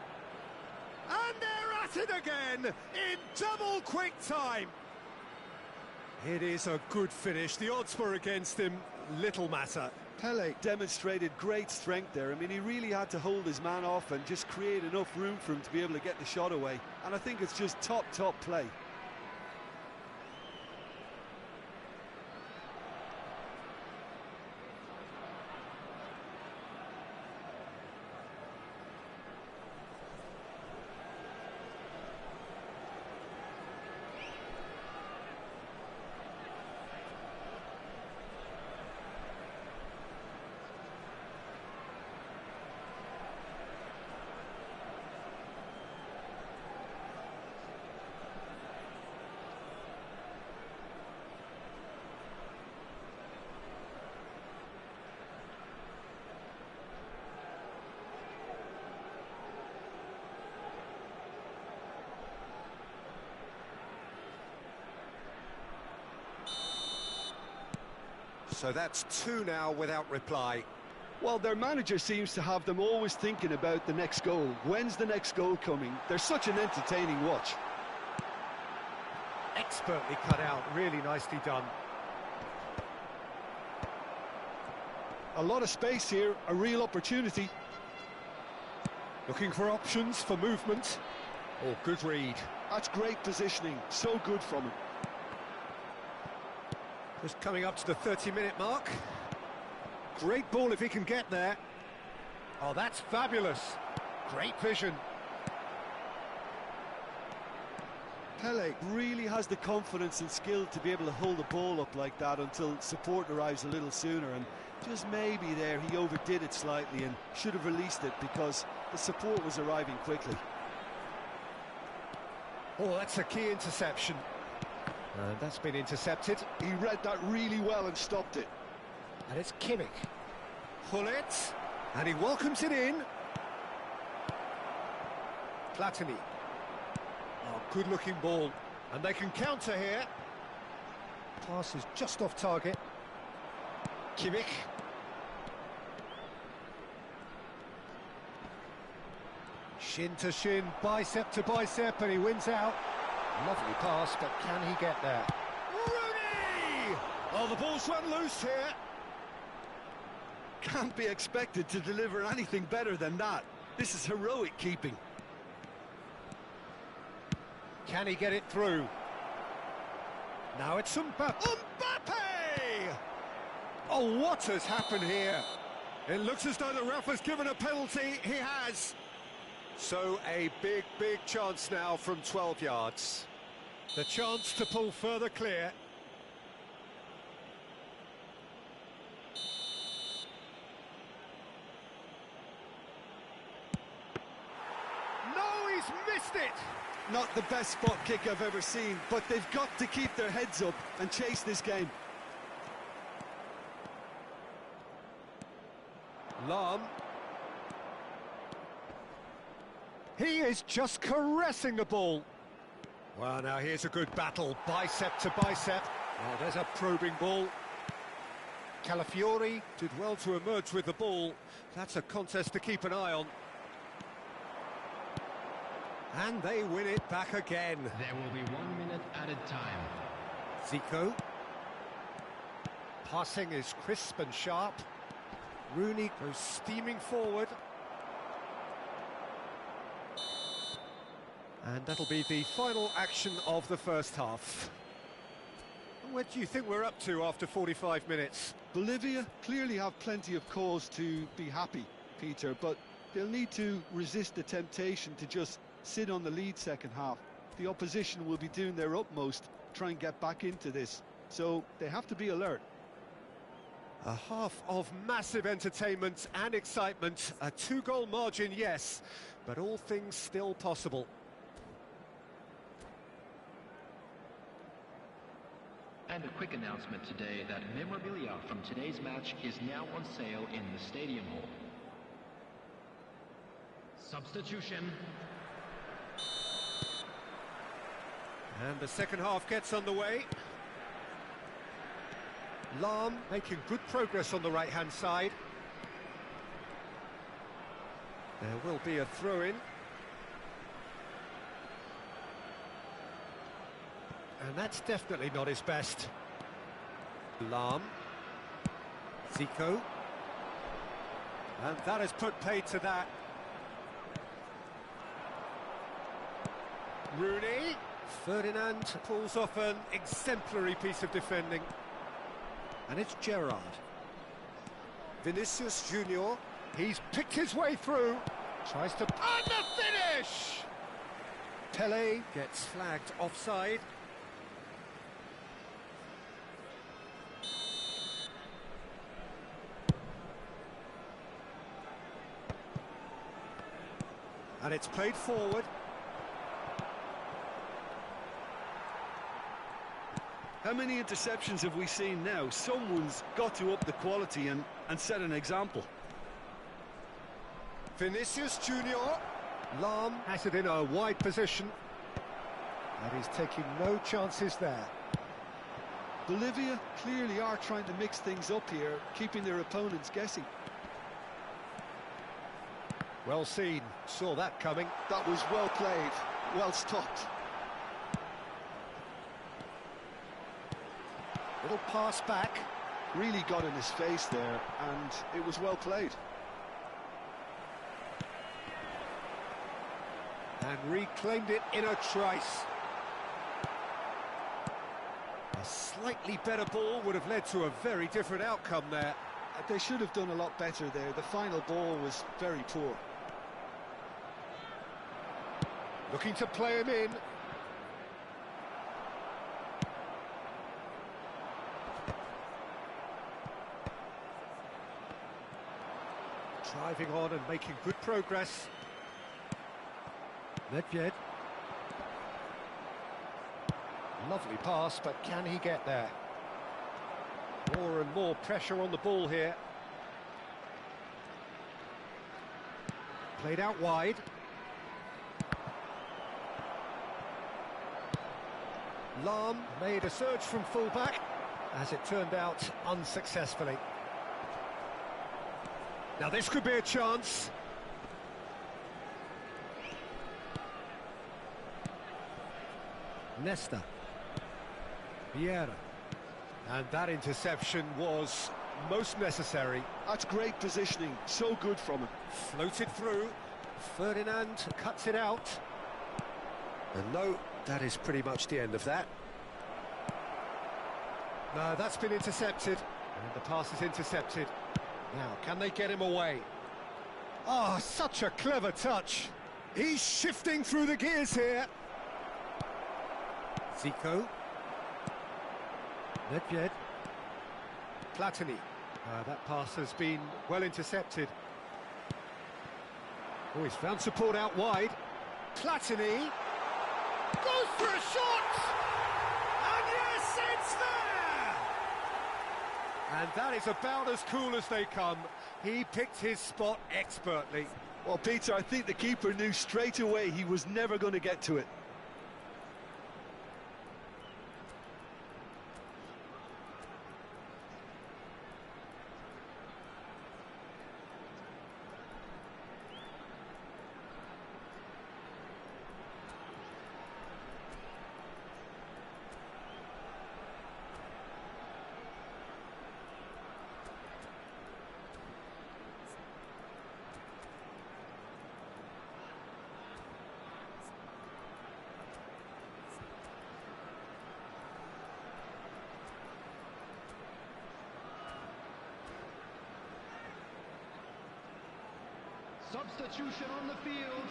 And they're at it again in double quick time. It is a good finish. The odds were against him, little matter. Pele demonstrated great strength there. I mean, he really had to hold his man off and just create enough room for him to be able to get the shot away. And I think it's just top play. So that's two now without reply. Well, their manager seems to have them always thinking about the next goal. When's the next goal coming? They're such an entertaining watch. Expertly cut out, really nicely done. A lot of space here, a real opportunity. Looking for options for movement. Oh, good read. That's great positioning, so good from him. Just coming up to the 30-minute mark. Great ball if he can get there. Oh, that's fabulous. Great vision. Pele really has the confidence and skill to be able to hold the ball up like that until support arrives a little sooner, and just maybe there he overdid it slightly and should have released it because the support was arriving quickly. Oh, that's a key interception. And that's been intercepted. He read that really well and stopped it. And it's Kimmich. Hullet. And he welcomes it in. Platini. Oh, good-looking ball. And they can counter here. Pass is just off target. Kimmich. Shin to shin, bicep to bicep, and he wins out. Lovely pass, but can he get there? Rooney! Oh, the ball's run loose here. Can't be expected to deliver anything better than that. This is heroic keeping. Can he get it through? Now it's Mbappe. Oh, what has happened here? It looks as though the ref has given a penalty. He has. So a big, big chance now from 12 yards. The chance to pull further clear. No, he's missed it! Not the best spot kick I've ever seen, but they've got to keep their heads up and chase this game. Lahm. He is just caressing the ball. Well, now here's a good battle, bicep to bicep. Oh, there's a probing ball. Calafiori did well to emerge with the ball. That's a contest to keep an eye on. And they win it back again. There will be 1 minute added time. Zico. Passing is crisp and sharp. Rooney goes steaming forward. And that'll be the final action of the first half. What do you think we're up to after 45 minutes? Bolivia clearly have plenty of cause to be happy, Peter, but they'll need to resist the temptation to just sit on the lead second half. The opposition will be doing their utmost to try and get back into this, so they have to be alert. A half of massive entertainment and excitement. A 2-goal margin, yes, but all things still possible. And a quick announcement today that memorabilia from today's match is now on sale in the Stadium Hall. Substitution. And the second half gets underway. Lahm making good progress on the right-hand side. There will be a throw-in. And that's definitely not his best. Lahm. Zico. And that has put paid to that. Rooney. Ferdinand pulls off an exemplary piece of defending. And it's Gerrard. Vinicius Junior. He's picked his way through. Tries to... And the finish! Pele gets flagged offside. And it's played forward. How many interceptions have we seen now? Someone's got to up the quality and set an example. Vinicius Junior. Lahm has it in a wide position. And he's taking no chances there. Bolivia clearly are trying to mix things up here, keeping their opponents guessing. Well seen, saw that coming. That was well played, well stopped. Little pass back. Really got in his face there, and it was well played. And reclaimed it in a trice. A slightly better ball would have led to a very different outcome there. They should have done a lot better there. The final ball was very poor. Looking to play him in. Driving on and making good progress. Nedved. Lovely pass, but can he get there? More and more pressure on the ball here. Played out wide. Lahm made a surge from fullback, as it turned out unsuccessfully. Now this could be a chance. Nesta. Vieira. And that interception was most necessary. That's great positioning, so good from him. Floated through. Ferdinand cuts it out. And no, that is pretty much the end of that. No, that's been intercepted. And the pass is intercepted. Now, can they get him away? Oh, such a clever touch. He's shifting through the gears here. Zico. Nedved. Platini. That pass has been well intercepted. Oh, he's found support out wide. Platini. Goes for a shot! And yes, it's there! And that is about as cool as they come. He picked his spot expertly. Well, Peter, I think the keeper knew straight away he was never going to get to it. Substitution on the field.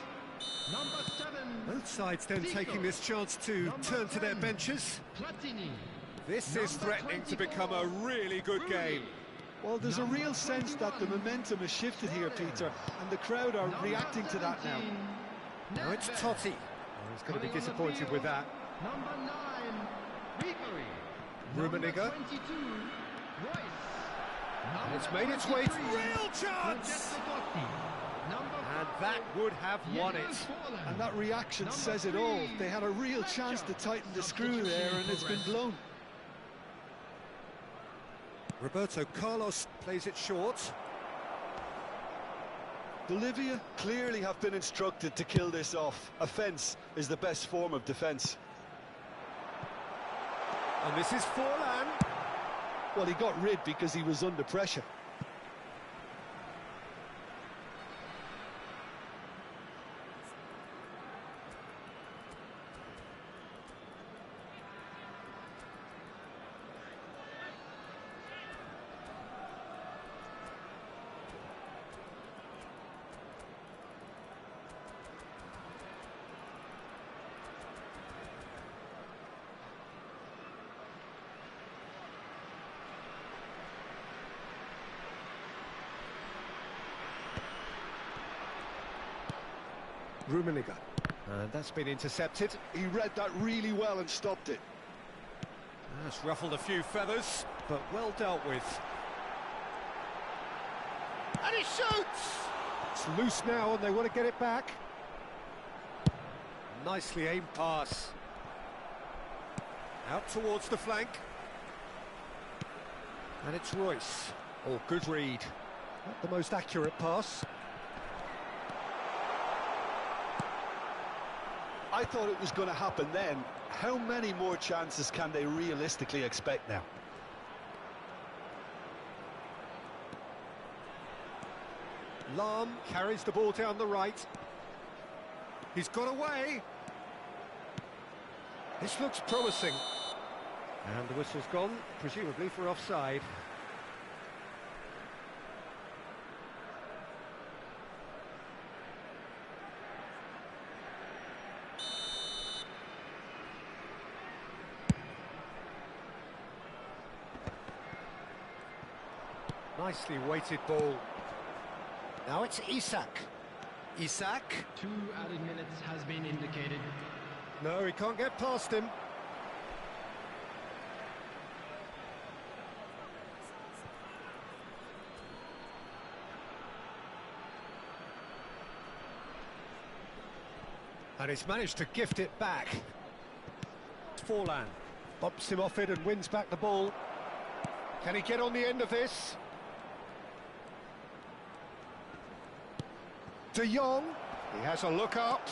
Number 7. Both sides then Zico. taking this chance to Number turn to their 10, benches. Platini. This is Number threatening to 24, become a really good game. Well, there's a real sense that the momentum has shifted here, Peter, and the crowd are reacting to that now. Now it's Totti. Oh, he's going to be disappointed with that. Number 9, Ribery. Rummenigge. 22, Royce. And it's made its way to real chance! And that would have won it. And that reaction says it all. They had a real chance to tighten the screw there, and it's been blown. Roberto Carlos plays it short. Bolivia clearly have been instructed to kill this off. Offence is the best form of defence. And this is Forlan. Well, he got rid because he was under pressure. Rummenigge. And that's been intercepted. He read that really well and stopped it. That's ruffled a few feathers, but well dealt with. And he shoots! It's loose now and they want to get it back. Nicely aimed pass. Out towards the flank. And it's Royce. Oh, good read. Not the most accurate pass. I thought it was going to happen then. How many more chances can they realistically expect now? Lahm carries the ball down the right. He's got away. This looks promising. And the whistle's gone, presumably for offside. Nicely weighted ball. Now it's Isak. Isak. 2 added minutes has been indicated. No, he can't get past him. And he's managed to gift it back. Forlan bumps him off it and wins back the ball. Can he get on the end of this? De Jong, he has a look up.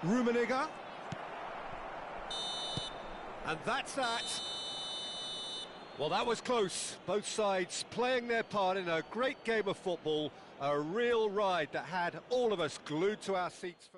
Rummenigge. And that's that. Well, that was close. Both sides playing their part in a great game of football. A real ride that had all of us glued to our seats.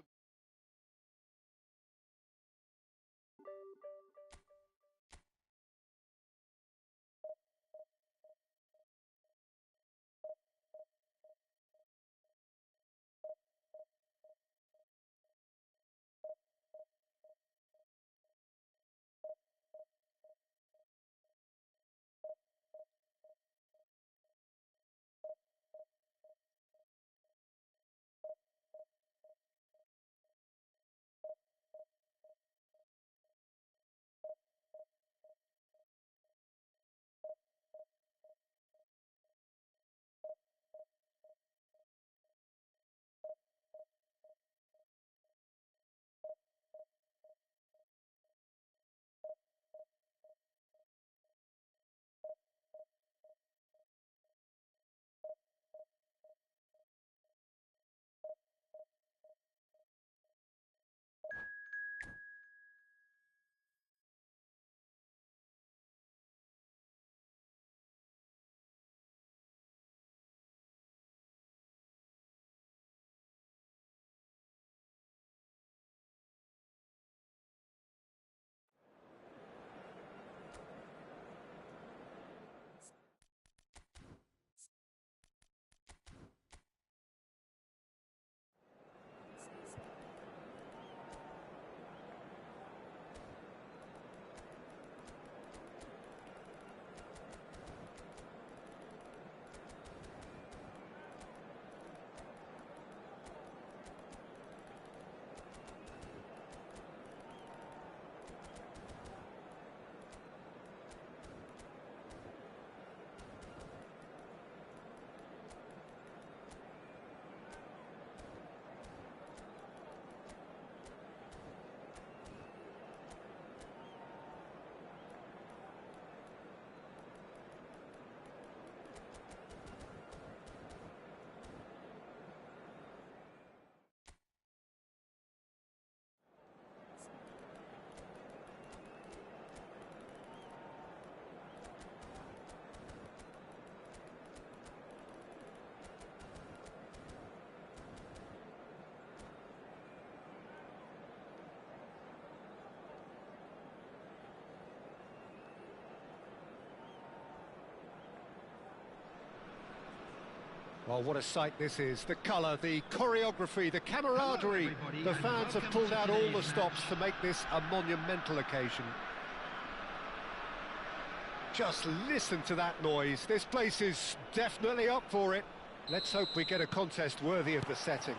Well, what a sight this is. The colour, the choreography, the camaraderie. The fans have pulled out all the stops to make this a monumental occasion. Just listen to that noise. This place is definitely up for it. Let's hope we get a contest worthy of the setting.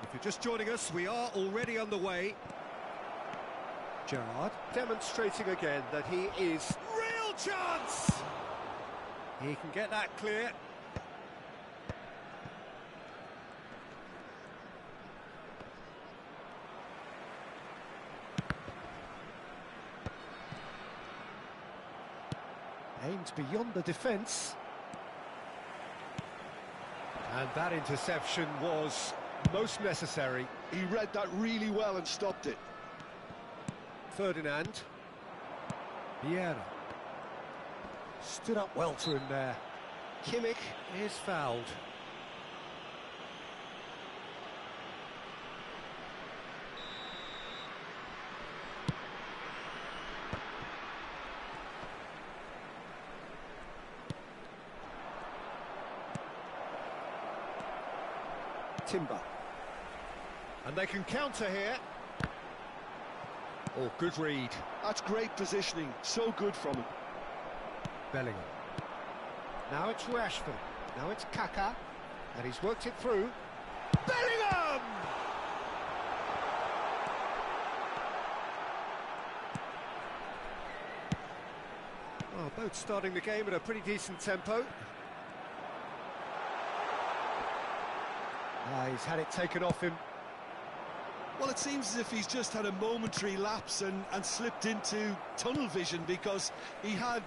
If you're just joining us, we are already underway. Gerrard demonstrating again that he is... Real chance! He can get that clear. Aimed beyond the defence. And that interception was most necessary. He read that really well and stopped it. Ferdinand. Vieira. Stood up well to him there. Kimmich is fouled. Timber. And they can counter here. Oh, good read. That's great positioning. So good from him. Bellingham. Now it's Rashford. Now it's Kaka. And he's worked it through. Bellingham! Oh, both starting the game at a pretty decent tempo. He's had it taken off him. Well, it seems as if he's just had a momentary lapse and slipped into tunnel vision, because he had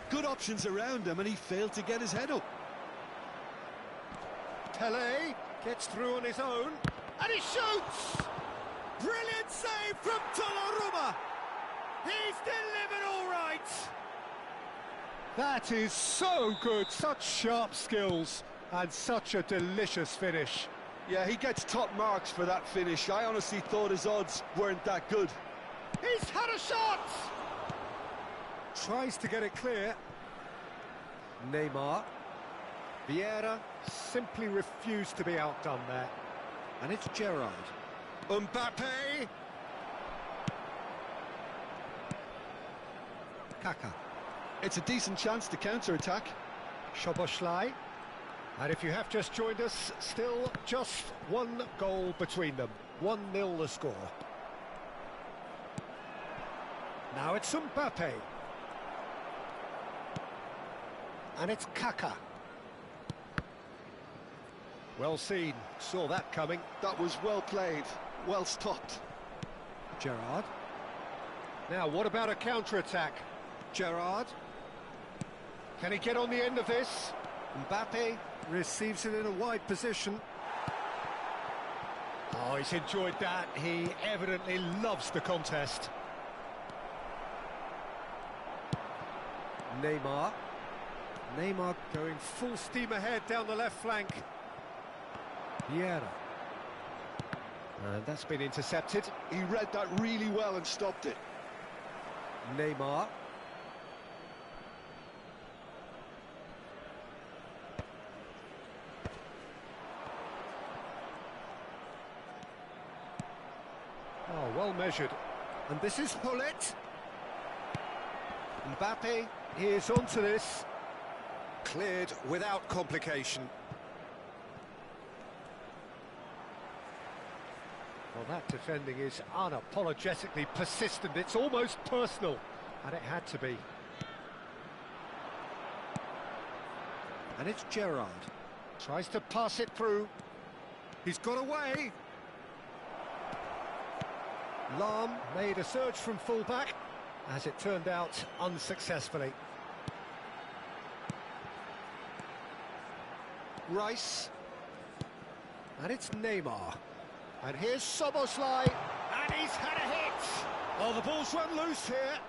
good options around him and he failed to get his head up. Pele gets through on his own, and he shoots! Brilliant save from Donnarumma! He's delivered all right! That is so good, such sharp skills, and such a delicious finish. Yeah, he gets top marks for that finish. I honestly thought his odds weren't that good. He's had a shot! Tries to get it clear. Neymar. Vieira simply refused to be outdone there. And it's Gerrard. Mbappe! Kaka. It's a decent chance to counter-attack. Szoboszlai. And if you have just joined us, still just one goal between them. 1-0 the score. Now it's Mbappe. And it's Kaka. Well seen, saw that coming. That was well played, well stopped. Gerrard. Now, what about a counter-attack? Gerrard. Can he get on the end of this? Mbappe receives it in a wide position. Oh, he's enjoyed that. He evidently loves the contest. Neymar. Neymar going full steam ahead down the left flank. Vieira. And that's been intercepted. He read that really well and stopped it. Neymar. Oh, well measured. And this is Hullet. Mbappe is onto this. Cleared without complication. Well, that defending is unapologetically persistent. It's almost personal. And it had to be. And it's Gerrard. Tries to pass it through. He's got away. Lahm made a surge from full-back. As it turned out, unsuccessfully. Rice. And it's Neymar. And here's Szoboszlai. And he's had a hit. Oh, the ball's run loose here.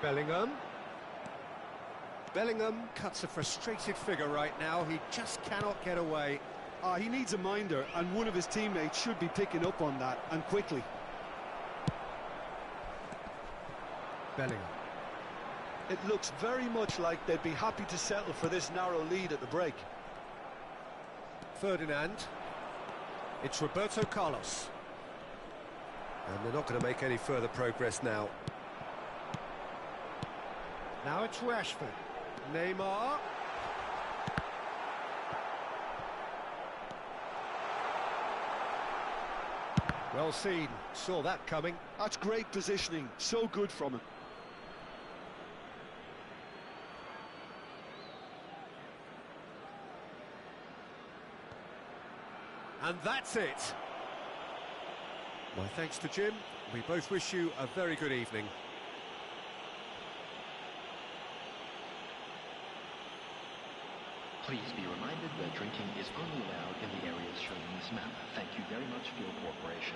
Bellingham. Bellingham cuts a frustrated figure right now. He just cannot get away. He needs a minder, and one of his teammates should be picking up on that, and quickly. Bellingham. It looks very much like they'd be happy to settle for this narrow lead at the break. Ferdinand. It's Roberto Carlos. And they're not going to make any further progress now. Now it's Rashford. Neymar. Well seen, saw that coming. That's great positioning, so good from him. And that's it. My thanks to Jim. We both wish you a very good evening. Please be reminded that drinking is only allowed in the areas shown on this map. Thank you very much for your cooperation.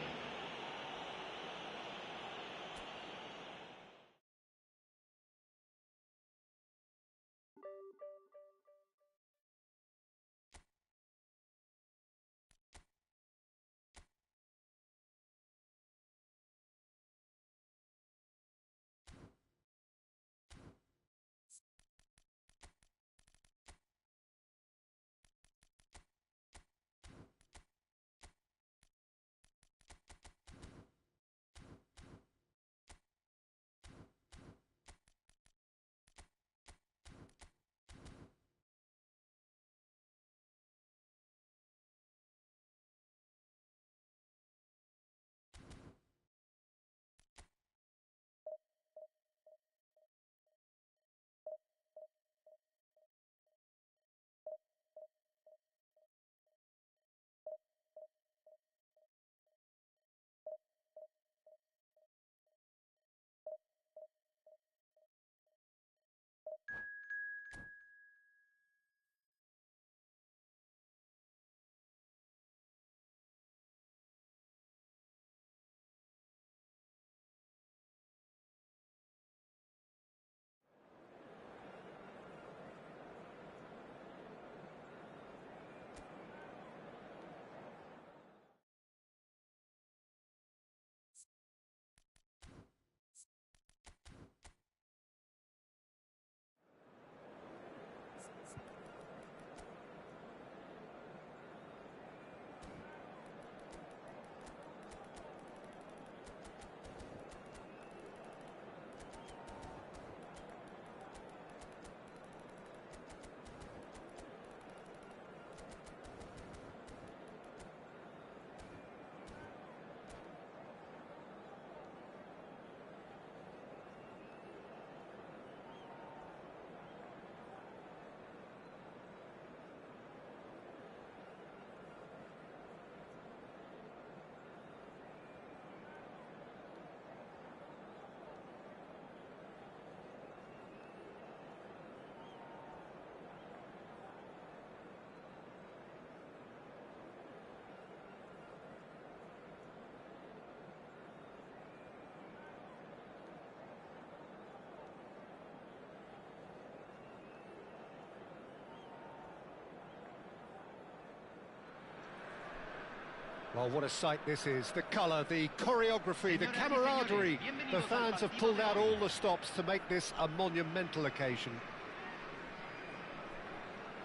Well, what a sight this is. The colour, the choreography, the camaraderie. The fans have pulled out all the stops to make this a monumental occasion.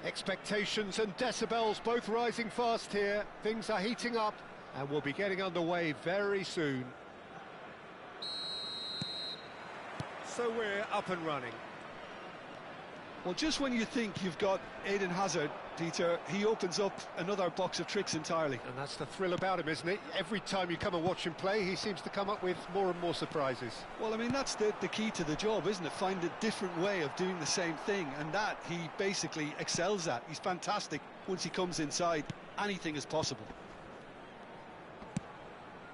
Expectations and decibels both rising fast here. Things are heating up and we'll be getting underway very soon. So we're up and running. Well, just when you think you've got Eden Hazard, Peter, he opens up another box of tricks entirely. And that's the thrill about him, isn't it? Every time you come and watch him play, he seems to come up with more and more surprises. Well, I mean, that's the key to the job, isn't it? Find a different way of doing the same thing, and that he basically excels at. He's fantastic once he comes inside. Anything is possible.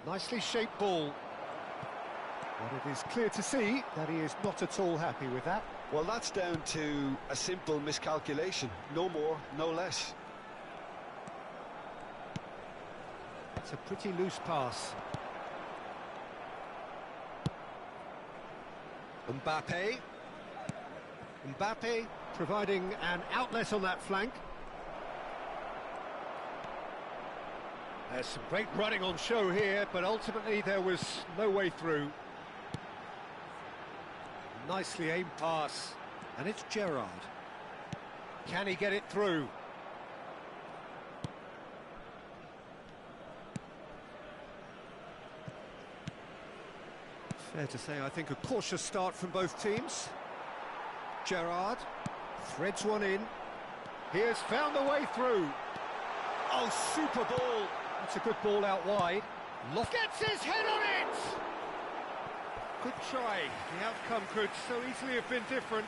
Nicely shaped ball. But it is clear to see that he is not at all happy with that. Well, that's down to a simple miscalculation. No more, no less. It's a pretty loose pass. Mbappe. Mbappe providing an outlet on that flank. There's some great running on show here, but ultimately there was no way through. Nicely aimed pass, and it's Gerrard. Can he get it through? Fair to say, I think a cautious start from both teams. Gerrard threads one in. He has found the way through. Oh, super ball. That's a good ball out wide. Gets his head on it! Good try. The outcome could so easily have been different.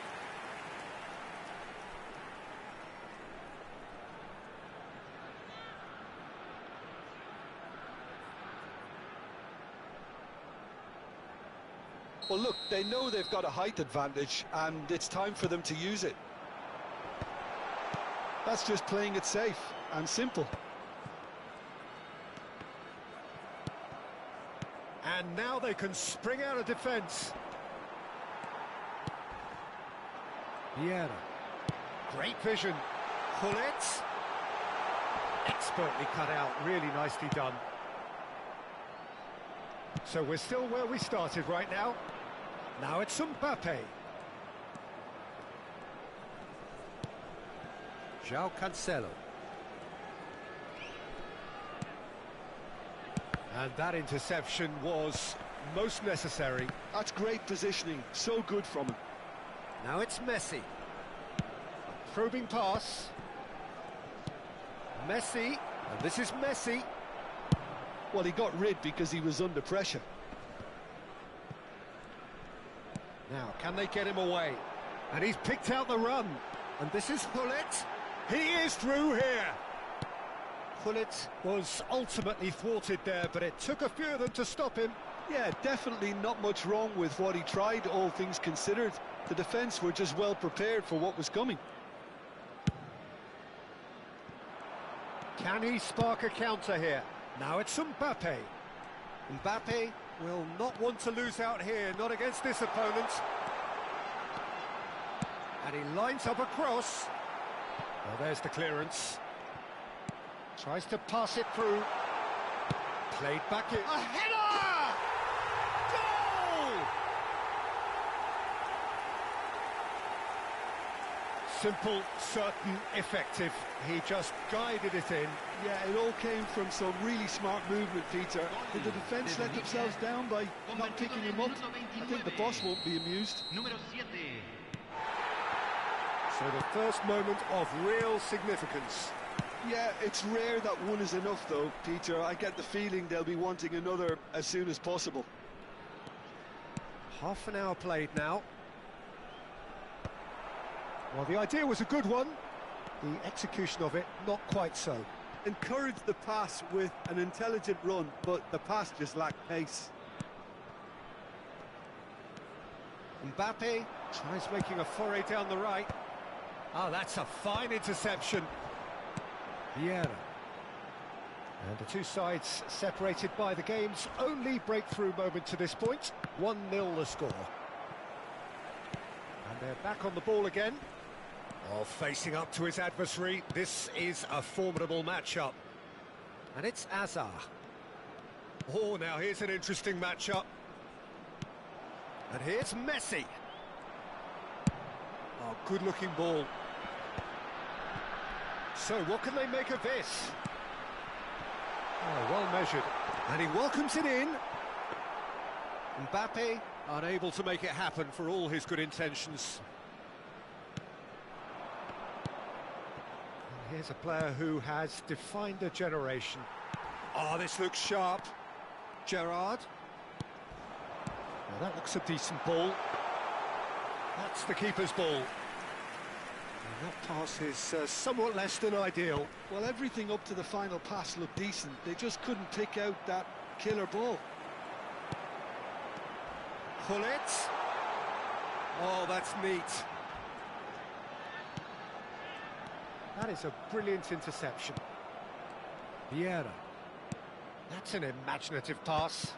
Well, look, they know they've got a height advantage, and it's time for them to use it. That's just playing it safe and simple. And now they can spring out of defence. Vieira. Great vision. Hullet. Expertly cut out. Really nicely done. So we're still where we started right now. Now it's Mbappe. João Cancelo. And that interception was most necessary. That's great positioning, so good from him. Now it's Messi. Probing pass. Messi, and this is Messi. Well, he got rid because he was under pressure. Now, can they get him away? And he's picked out the run. And this is Hullet. He is through here. Hullet was ultimately thwarted there, but it took a few of them to stop him. Yeah, definitely not much wrong with what he tried, all things considered. The defence were just well prepared for what was coming. Can he spark a counter here? Now it's Mbappe. Mbappe will not want to lose out here, not against this opponent. And he lines up a cross. Well, there's the clearance. Tries to pass it through. Played back in. A header! Goal! Simple, certain, effective. He just guided it in. Yeah, it all came from some really smart movement, Peter. Did the defence let themselves down by not picking him up? I think the boss won't be amused. So the first moment of real significance. Yeah, it's rare that one is enough, though, Peter. I get the feeling they'll be wanting another as soon as possible. Half an hour played now. Well, the idea was a good one. The execution of it, not quite so. Encouraged the pass with an intelligent run, but the pass just lacked pace. Mbappe tries making a foray down the right. Oh, that's a fine interception. Vieira. And the two sides separated by the game's only breakthrough moment to this point. 1-0 the score. And they're back on the ball again. Oh, facing up to his adversary. This is a formidable matchup. And it's Hazard. Oh, now here's an interesting matchup. And here's Messi. Oh, good-looking ball. So, what can they make of this? Oh, well measured. And he welcomes it in. Mbappe unable to make it happen for all his good intentions. And here's a player who has defined a generation. Oh, this looks sharp. Gerrard. Now that looks a decent ball. That's the keeper's ball. And that pass is somewhat less than ideal. Well, everything up to the final pass looked decent. They just couldn't pick out that killer ball. Pull it. Oh, that's neat. That is a brilliant interception. Vieira. That's an imaginative pass.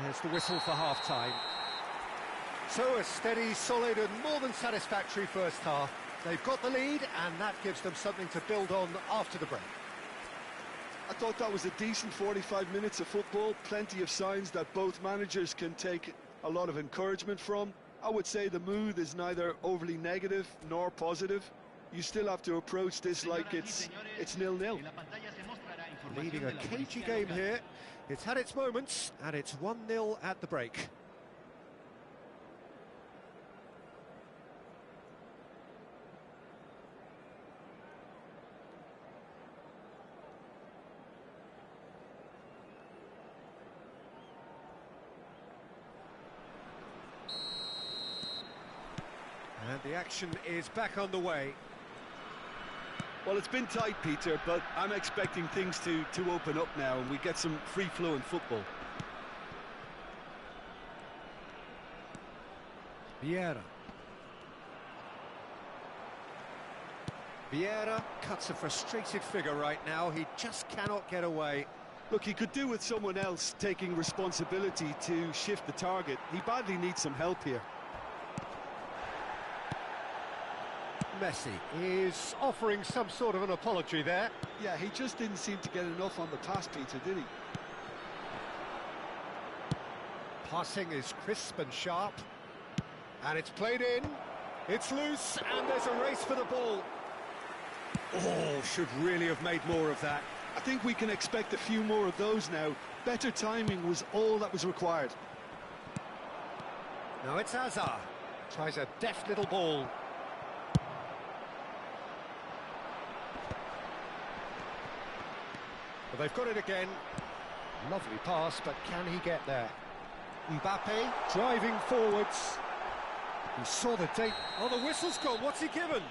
There's the whistle for half-time. So a steady, solid and more than satisfactory first half. They've got the lead and that gives them something to build on after the break. I thought that was a decent 45 minutes of football. Plenty of signs that both managers can take a lot of encouragement from. I would say the mood is neither overly negative nor positive. You still have to approach this like it's 0-0. Leading a cagey game here. It's had its moments and it's 1-0 at the break. And the action is back on the way. Well, it's been tight, Peter, but I'm expecting things to open up now and we get some free-flowing football. Vieira. Vieira cuts a frustrated figure right now. He just cannot get away. Look, he could do with someone else taking responsibility to shift the target. He badly needs some help here. Messi is offering some sort of an apology there. Yeah, he just didn't seem to get enough on the pass, Peter, did he? Passing is crisp and sharp. And it's played in. It's loose, and there's a race for the ball. Oh, should really have made more of that. I think we can expect a few more of those now. Better timing was all that was required. Now it's Hazard. Tries a deft little ball. Well, they've got it again. Lovely pass, but can he get there? Mbappe driving forwards. He saw the date. Oh, the whistle's gone. What's he given?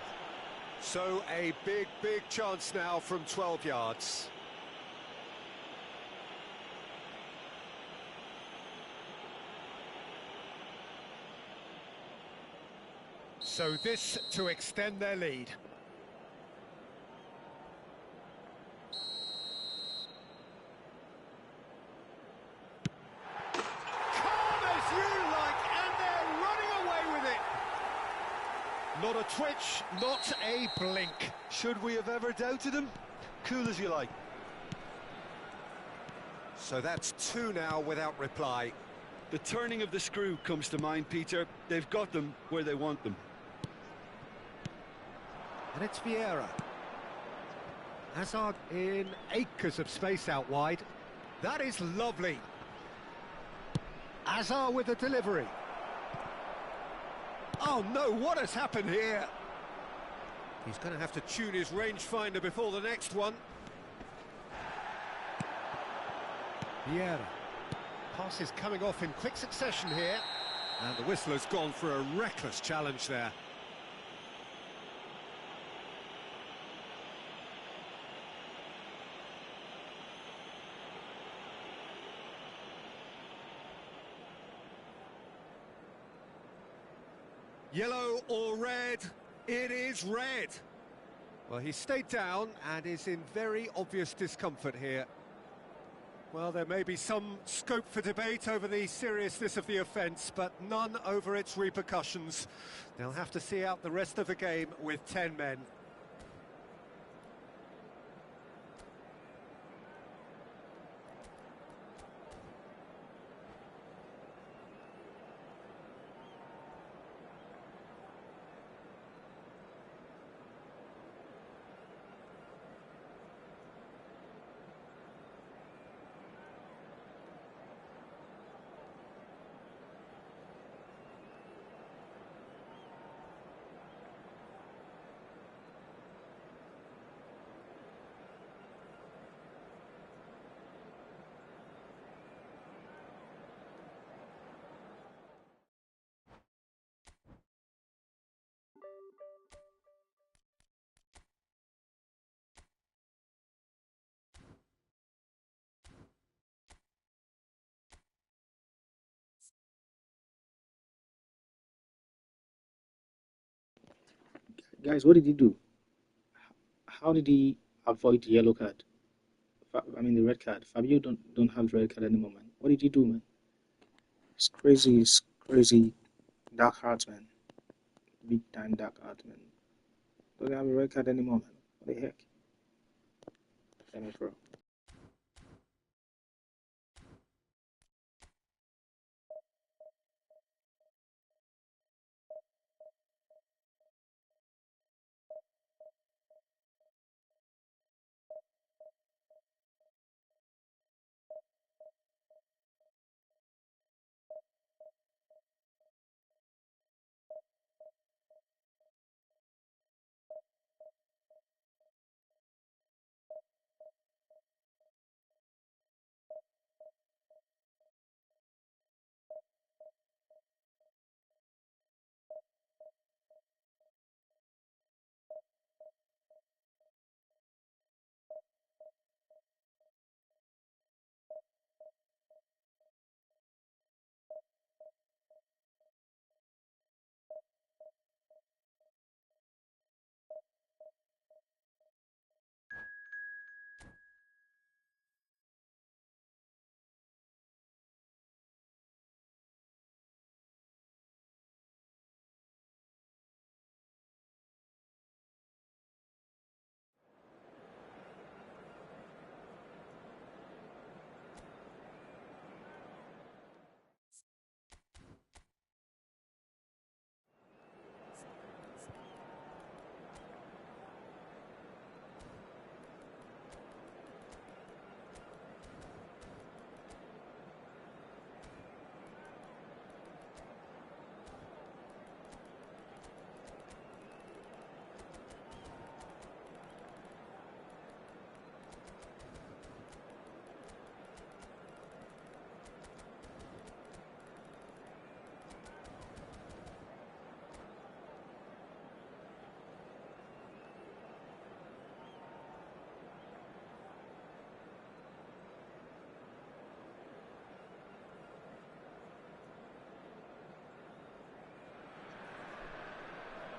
So a big chance now from 12 yards. So this to extend their lead. Not a twitch, not a blink. Should we have ever doubted him? Cool as you like. So that's two now without reply. The turning of the screw comes to mind, Peter. They've got them where they want them. And it's Vieira. Hazard in acres of space out wide. That is lovely. Hazard with the delivery. Oh no, what has happened here? He's going to have to tune his rangefinder before the next one. Vieira. Pass is coming off in quick succession here. And the whistle has gone for a reckless challenge there. Yellow or red? It is red. Well, he stayed down and is in very obvious discomfort here. Well, there may be some scope for debate over the seriousness of the offence, but none over its repercussions. They'll have to see out the rest of the game with 10 men. Guys, what did he do? How did he avoid the yellow card? I mean the red card. Fabio don't have the red card anymore, man. What did he do, man? It's crazy. It's crazy. Dark heart, man. Big time dark heart, man. Doesn't have a red card anymore, man. What the heck? Damn it, bro.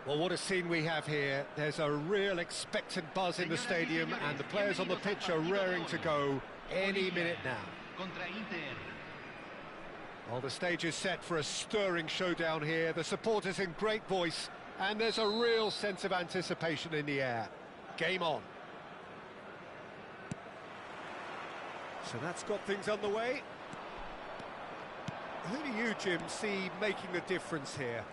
Well, what a scene we have here. There's a real expectant buzz in the stadium, and the players on the pitch are raring to go any minute now. Well, the stage is set for a stirring showdown here. The supporters in great voice, and there's a real sense of anticipation in the air. Game on. So that's got things underway. Who do you, Jim, see making the difference here?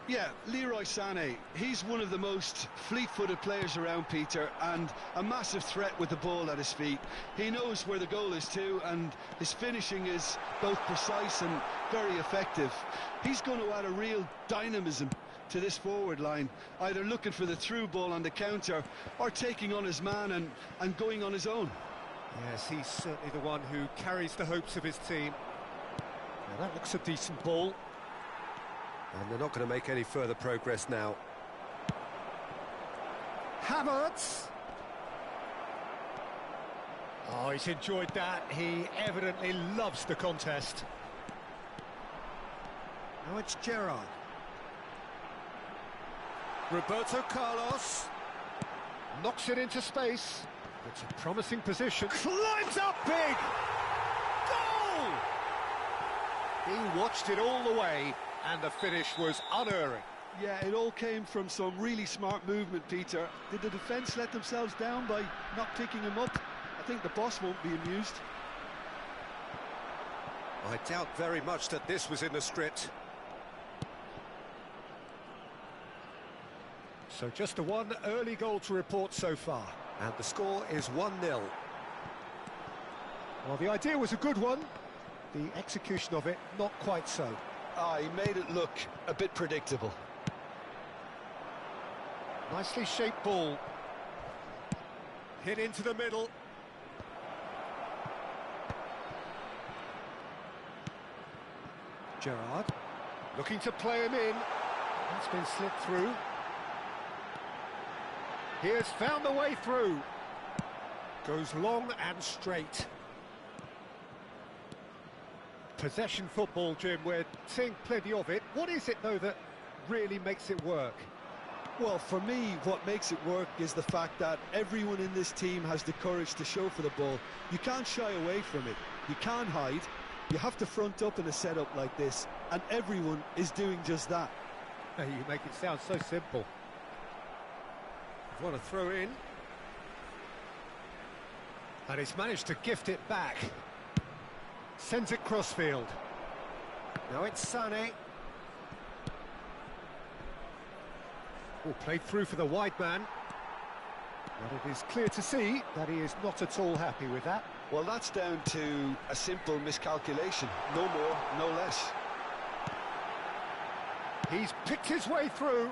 Yeah, Leroy Sané, he's one of the most fleet-footed players around, Peter, and a massive threat with the ball at his feet. He knows where the goal is too, and his finishing is both precise and very effective. He's going to add a real dynamism to this forward line, either looking for the through ball on the counter or taking on his man and going on his own. Yes, he's certainly the one who carries the hopes of his team. Now that looks a decent ball. And they're not going to make any further progress now. Havertz! Oh, he's enjoyed that. He evidently loves the contest. Now it's Gerrard. Roberto Carlos. Knocks it into space. It's a promising position. Climbs up big! Goal! He watched it all the way, and the finish was unerring. Yeah, it all came from some really smart movement, Peter. Did the defence let themselves down by not picking him up? I think the boss won't be amused. I doubt very much that this was in the script. So just the one early goal to report so far. And the score is 1-0. Well, the idea was a good one. The execution of it, not quite so. He made it look a bit predictable. Nicely shaped ball. Hit into the middle. Gerrard looking to play him in. That's been slipped through. He has found the way through. Goes long and straight. Possession football, Jim, we're seeing plenty of it. What is it, though, that really makes it work? Well, for me, what makes it work is the fact that everyone in this team has the courage to show for the ball. You can't shy away from it. You can't hide. You have to front up in a setup like this, and everyone is doing just that. Hey, you make it sound so simple. What a throw in. And he's managed to gift it back. Sends it crossfield. Now it's Sané. Oh, played through for the wide man. But it is clear to see that he is not at all happy with that. Well, that's down to a simple miscalculation. No more, no less. He's picked his way through.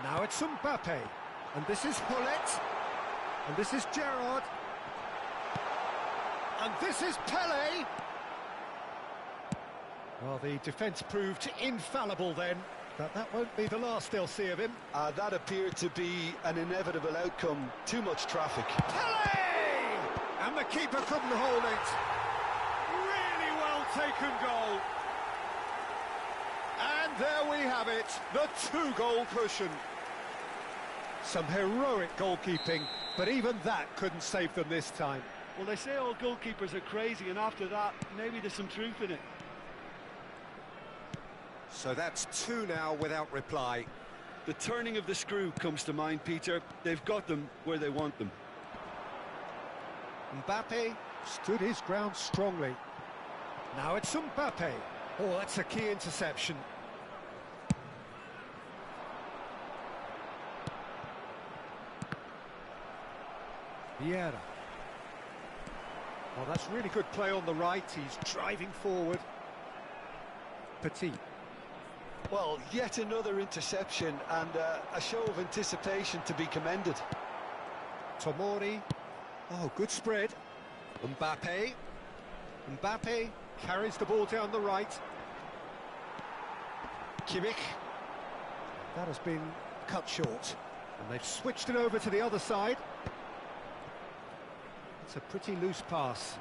Now it's Mbappe. And this is Hullet. And this is Gerrard. And this is Pelé. Well, the defence proved infallible then, but that won't be the last they'll see of him. That appeared to be an inevitable outcome. Too much traffic. Pelé! And the keeper couldn't hold it. Really well taken goal. And there we have it, the two-goal cushion. Some heroic goalkeeping, but even that couldn't save them this time. Well, they say all goalkeepers are crazy, and after that, maybe there's some truth in it. So that's two now without reply. The turning of the screw comes to mind, Peter. They've got them where they want them. Mbappe stood his ground strongly. Now it's Mbappe. Oh, that's a key interception. Vieira. Well, that's really good play on the right. He's driving forward. Petit. Well, yet another interception and a show of anticipation to be commended. Tomori. Oh, good spread. Mbappe. Mbappe carries the ball down the right. Kimmich. That has been cut short. And they've switched it over to the other side. It's a pretty loose pass.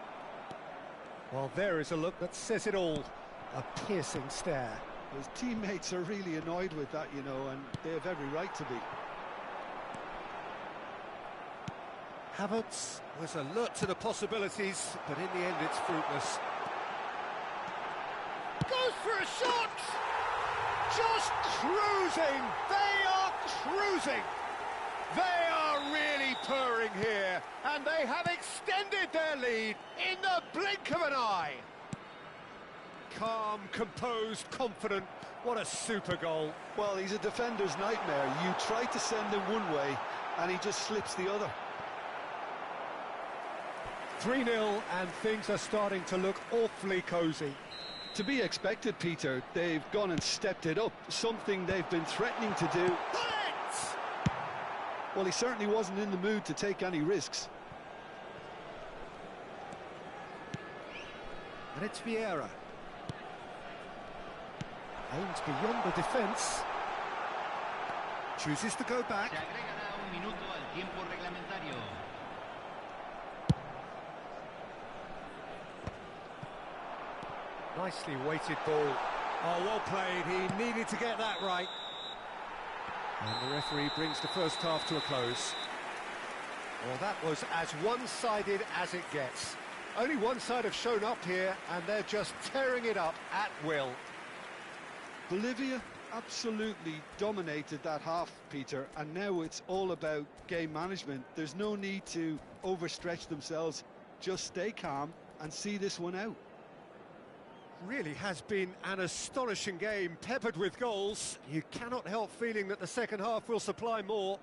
Well, there is a look that says it all. A piercing stare. His teammates are really annoyed with that, you know, and they have every right to be. Havertz was alert to the possibilities, but in the end it's fruitless. Goes for a shot! Just cruising! They are cruising! They are really purring here, and they have extended their lead in the blink of an eye. Calm, composed, confident. What a super goal. Well, he's a defender's nightmare. You try to send him one way, and he just slips the other. 3-0, and things are starting to look awfully cosy. To be expected, Peter. They've gone and stepped it up, something they've been threatening to do. Well, he certainly wasn't in the mood to take any risks. And it's Vieira. Aims beyond the defence. Chooses to go back. Se agregará un minuto al tiempo reglamentario. Nicely weighted ball. Oh, well played. He needed to get that right. And the referee brings the first half to a close. Well, that was as one-sided as it gets. Only one side have shown up here, and they're just tearing it up at will. Bolivia absolutely dominated that half, Peter, and now it's all about game management. There's no need to overstretch themselves. Just stay calm and see this one out. Really has been an astonishing game, peppered with goals. You cannot help feeling that the second half will supply more.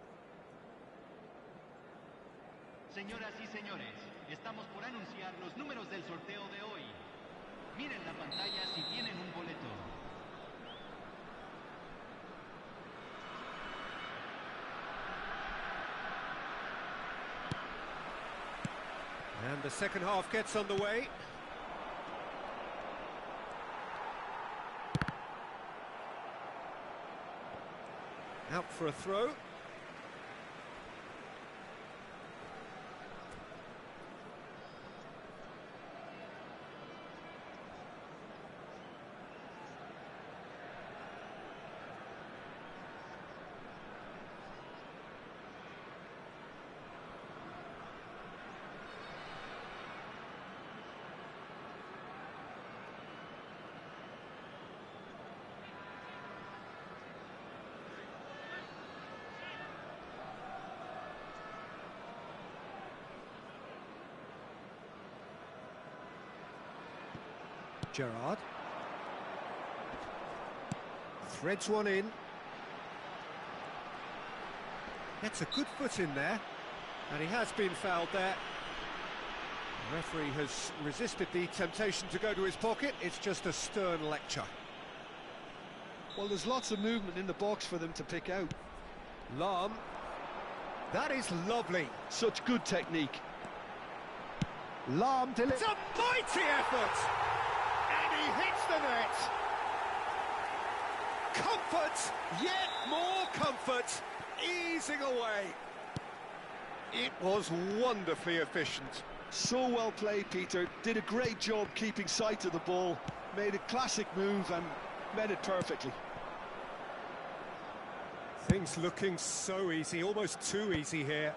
Señoras y señores, estamos por anunciar los números del sorteo de hoy. Miren la pantalla si tienen un boleto. And the second half gets underway. Out for a throw. Gerrard. Threads one in. Gets a good foot in there. And he has been fouled there. The referee has resisted the temptation to go to his pocket. It's just a stern lecture. Well, there's lots of movement in the box for them to pick out. Lahm. That is lovely. Such good technique. Lahm delivers. It's a mighty effort! And he hits the net. Comfort, yet more comfort, easing away. It was wonderfully efficient. So well played, Peter. Did a great job keeping sight of the ball. Made a classic move and met it perfectly. Things looking so easy, almost too easy here.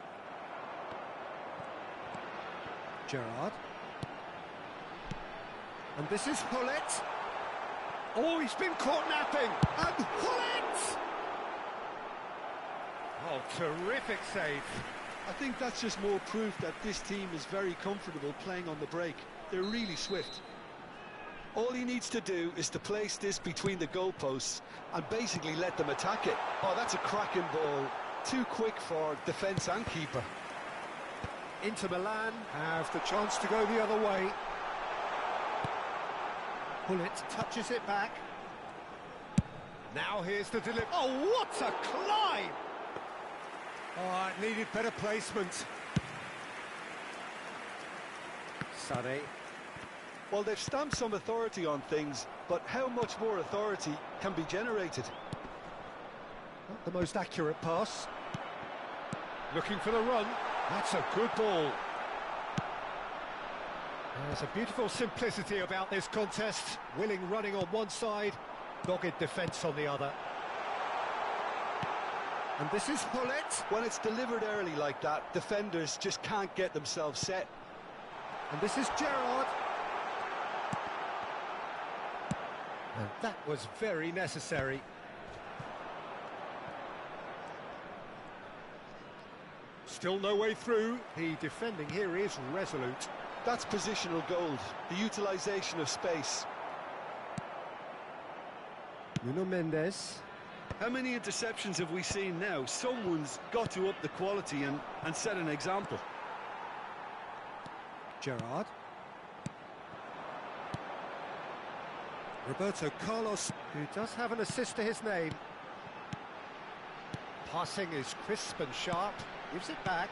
Gerrard. And this is Hullet. Oh, he's been caught napping. And Hullet! Oh, terrific save. I think that's just more proof that this team is very comfortable playing on the break. They're really swift. All he needs to do is to place this between the goalposts and basically let them attack it. Oh, that's a cracking ball. Too quick for defence and keeper. Inter Milan have the chance to go the other way. Hullet touches it back. Now here's the delivery. Oh, what a climb! Oh, it needed better placement. Sané. Well, they've stamped some authority on things, but how much more authority can be generated? Not the most accurate pass. Looking for the run. That's a good ball. There's a beautiful simplicity about this contest. Willing running on one side, dogged defence on the other. And this is Hullet. When it's delivered early like that, defenders just can't get themselves set. And this is Gerrard. And that was very necessary. Still no way through. The defending here is resolute. That's positional gold, the utilisation of space. Nuno Mendes. How many interceptions have we seen now? Someone's got to up the quality and set an example. Gerrard. Roberto Carlos, who does have an assist to his name. Passing is crisp and sharp. Gives it back.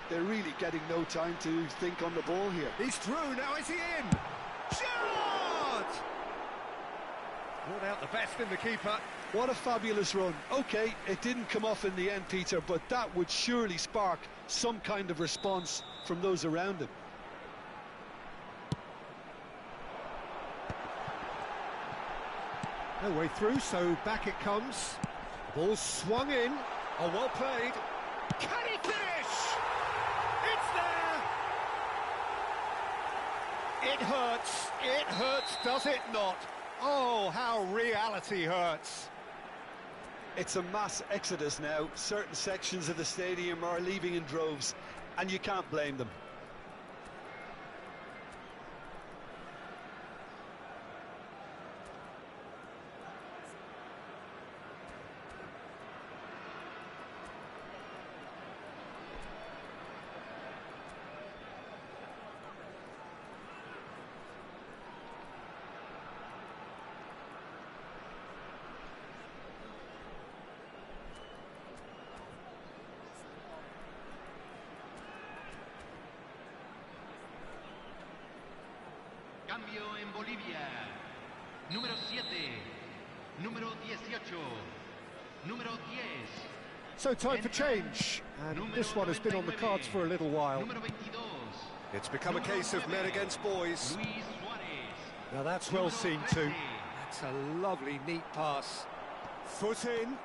They're really getting no time to think on the ball here. He's through, now is he in? Gerrard! Brought out the best in the keeper. What a fabulous run. OK, it didn't come off in the end, Peter, but that would surely spark some kind of response from those around him. No way through, so back it comes. Ball swung in. Oh, well played. Can he finish? It's there! It hurts. It hurts, does it not? Oh, how reality hurts. It's a mass exodus now. Certain sections of the stadium are leaving in droves, and you can't blame them. Cambio en Bolivia. Número 7. Número 18. Número 10. So time for change. And this one has been on the cards for a little while. Número 22. It's become a case of men against boys. Luis Suarez. Now that's well seen too. That's a lovely, neat pass. Foot in.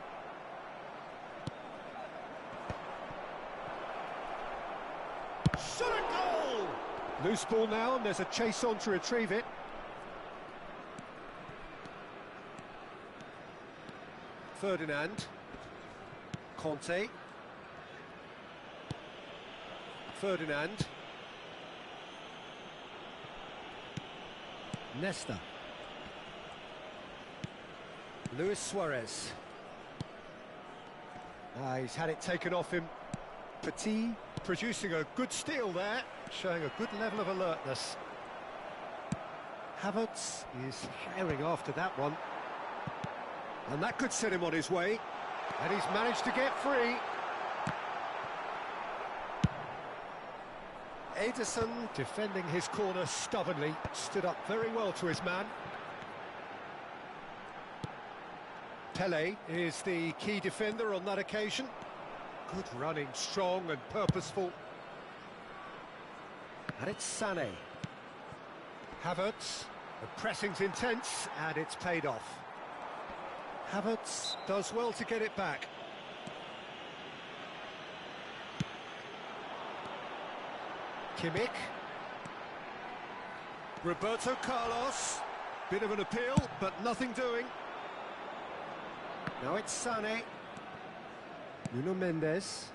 Shot a goal! Loose ball now, and there's a chase on to retrieve it. Ferdinand. Conte. Ferdinand. Nesta. Luis Suarez. He's had it taken off him. Petit producing a good steal there, showing a good level of alertness. Havertz is herring after that one. And that could set him on his way. And he's managed to get free. Ederson defending his corner stubbornly, stood up very well to his man. Pele is the key defender on that occasion. Good running, strong and purposeful. And it's Sané. Havertz, the pressing's intense and it's paid off. Havertz does well to get it back. Kimmich. Roberto Carlos. Bit of an appeal, but nothing doing. Now it's Sané. Nuno Mendes.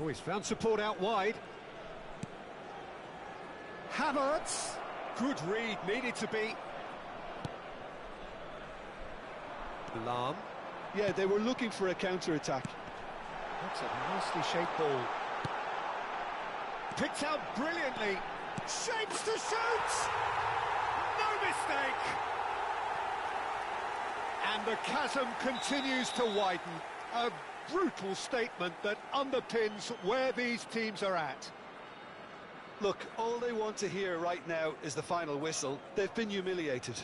Oh, he's found support out wide. Havertz. Good read, needed to be. Lahm. Yeah, they were looking for a counter-attack. That's a nicely shaped ball. Picked out brilliantly. Shapes to shoot! No mistake! And the chasm continues to widen. A brutal statement that underpins where these teams are at. Look, all they want to hear right now is the final whistle. They've been humiliated.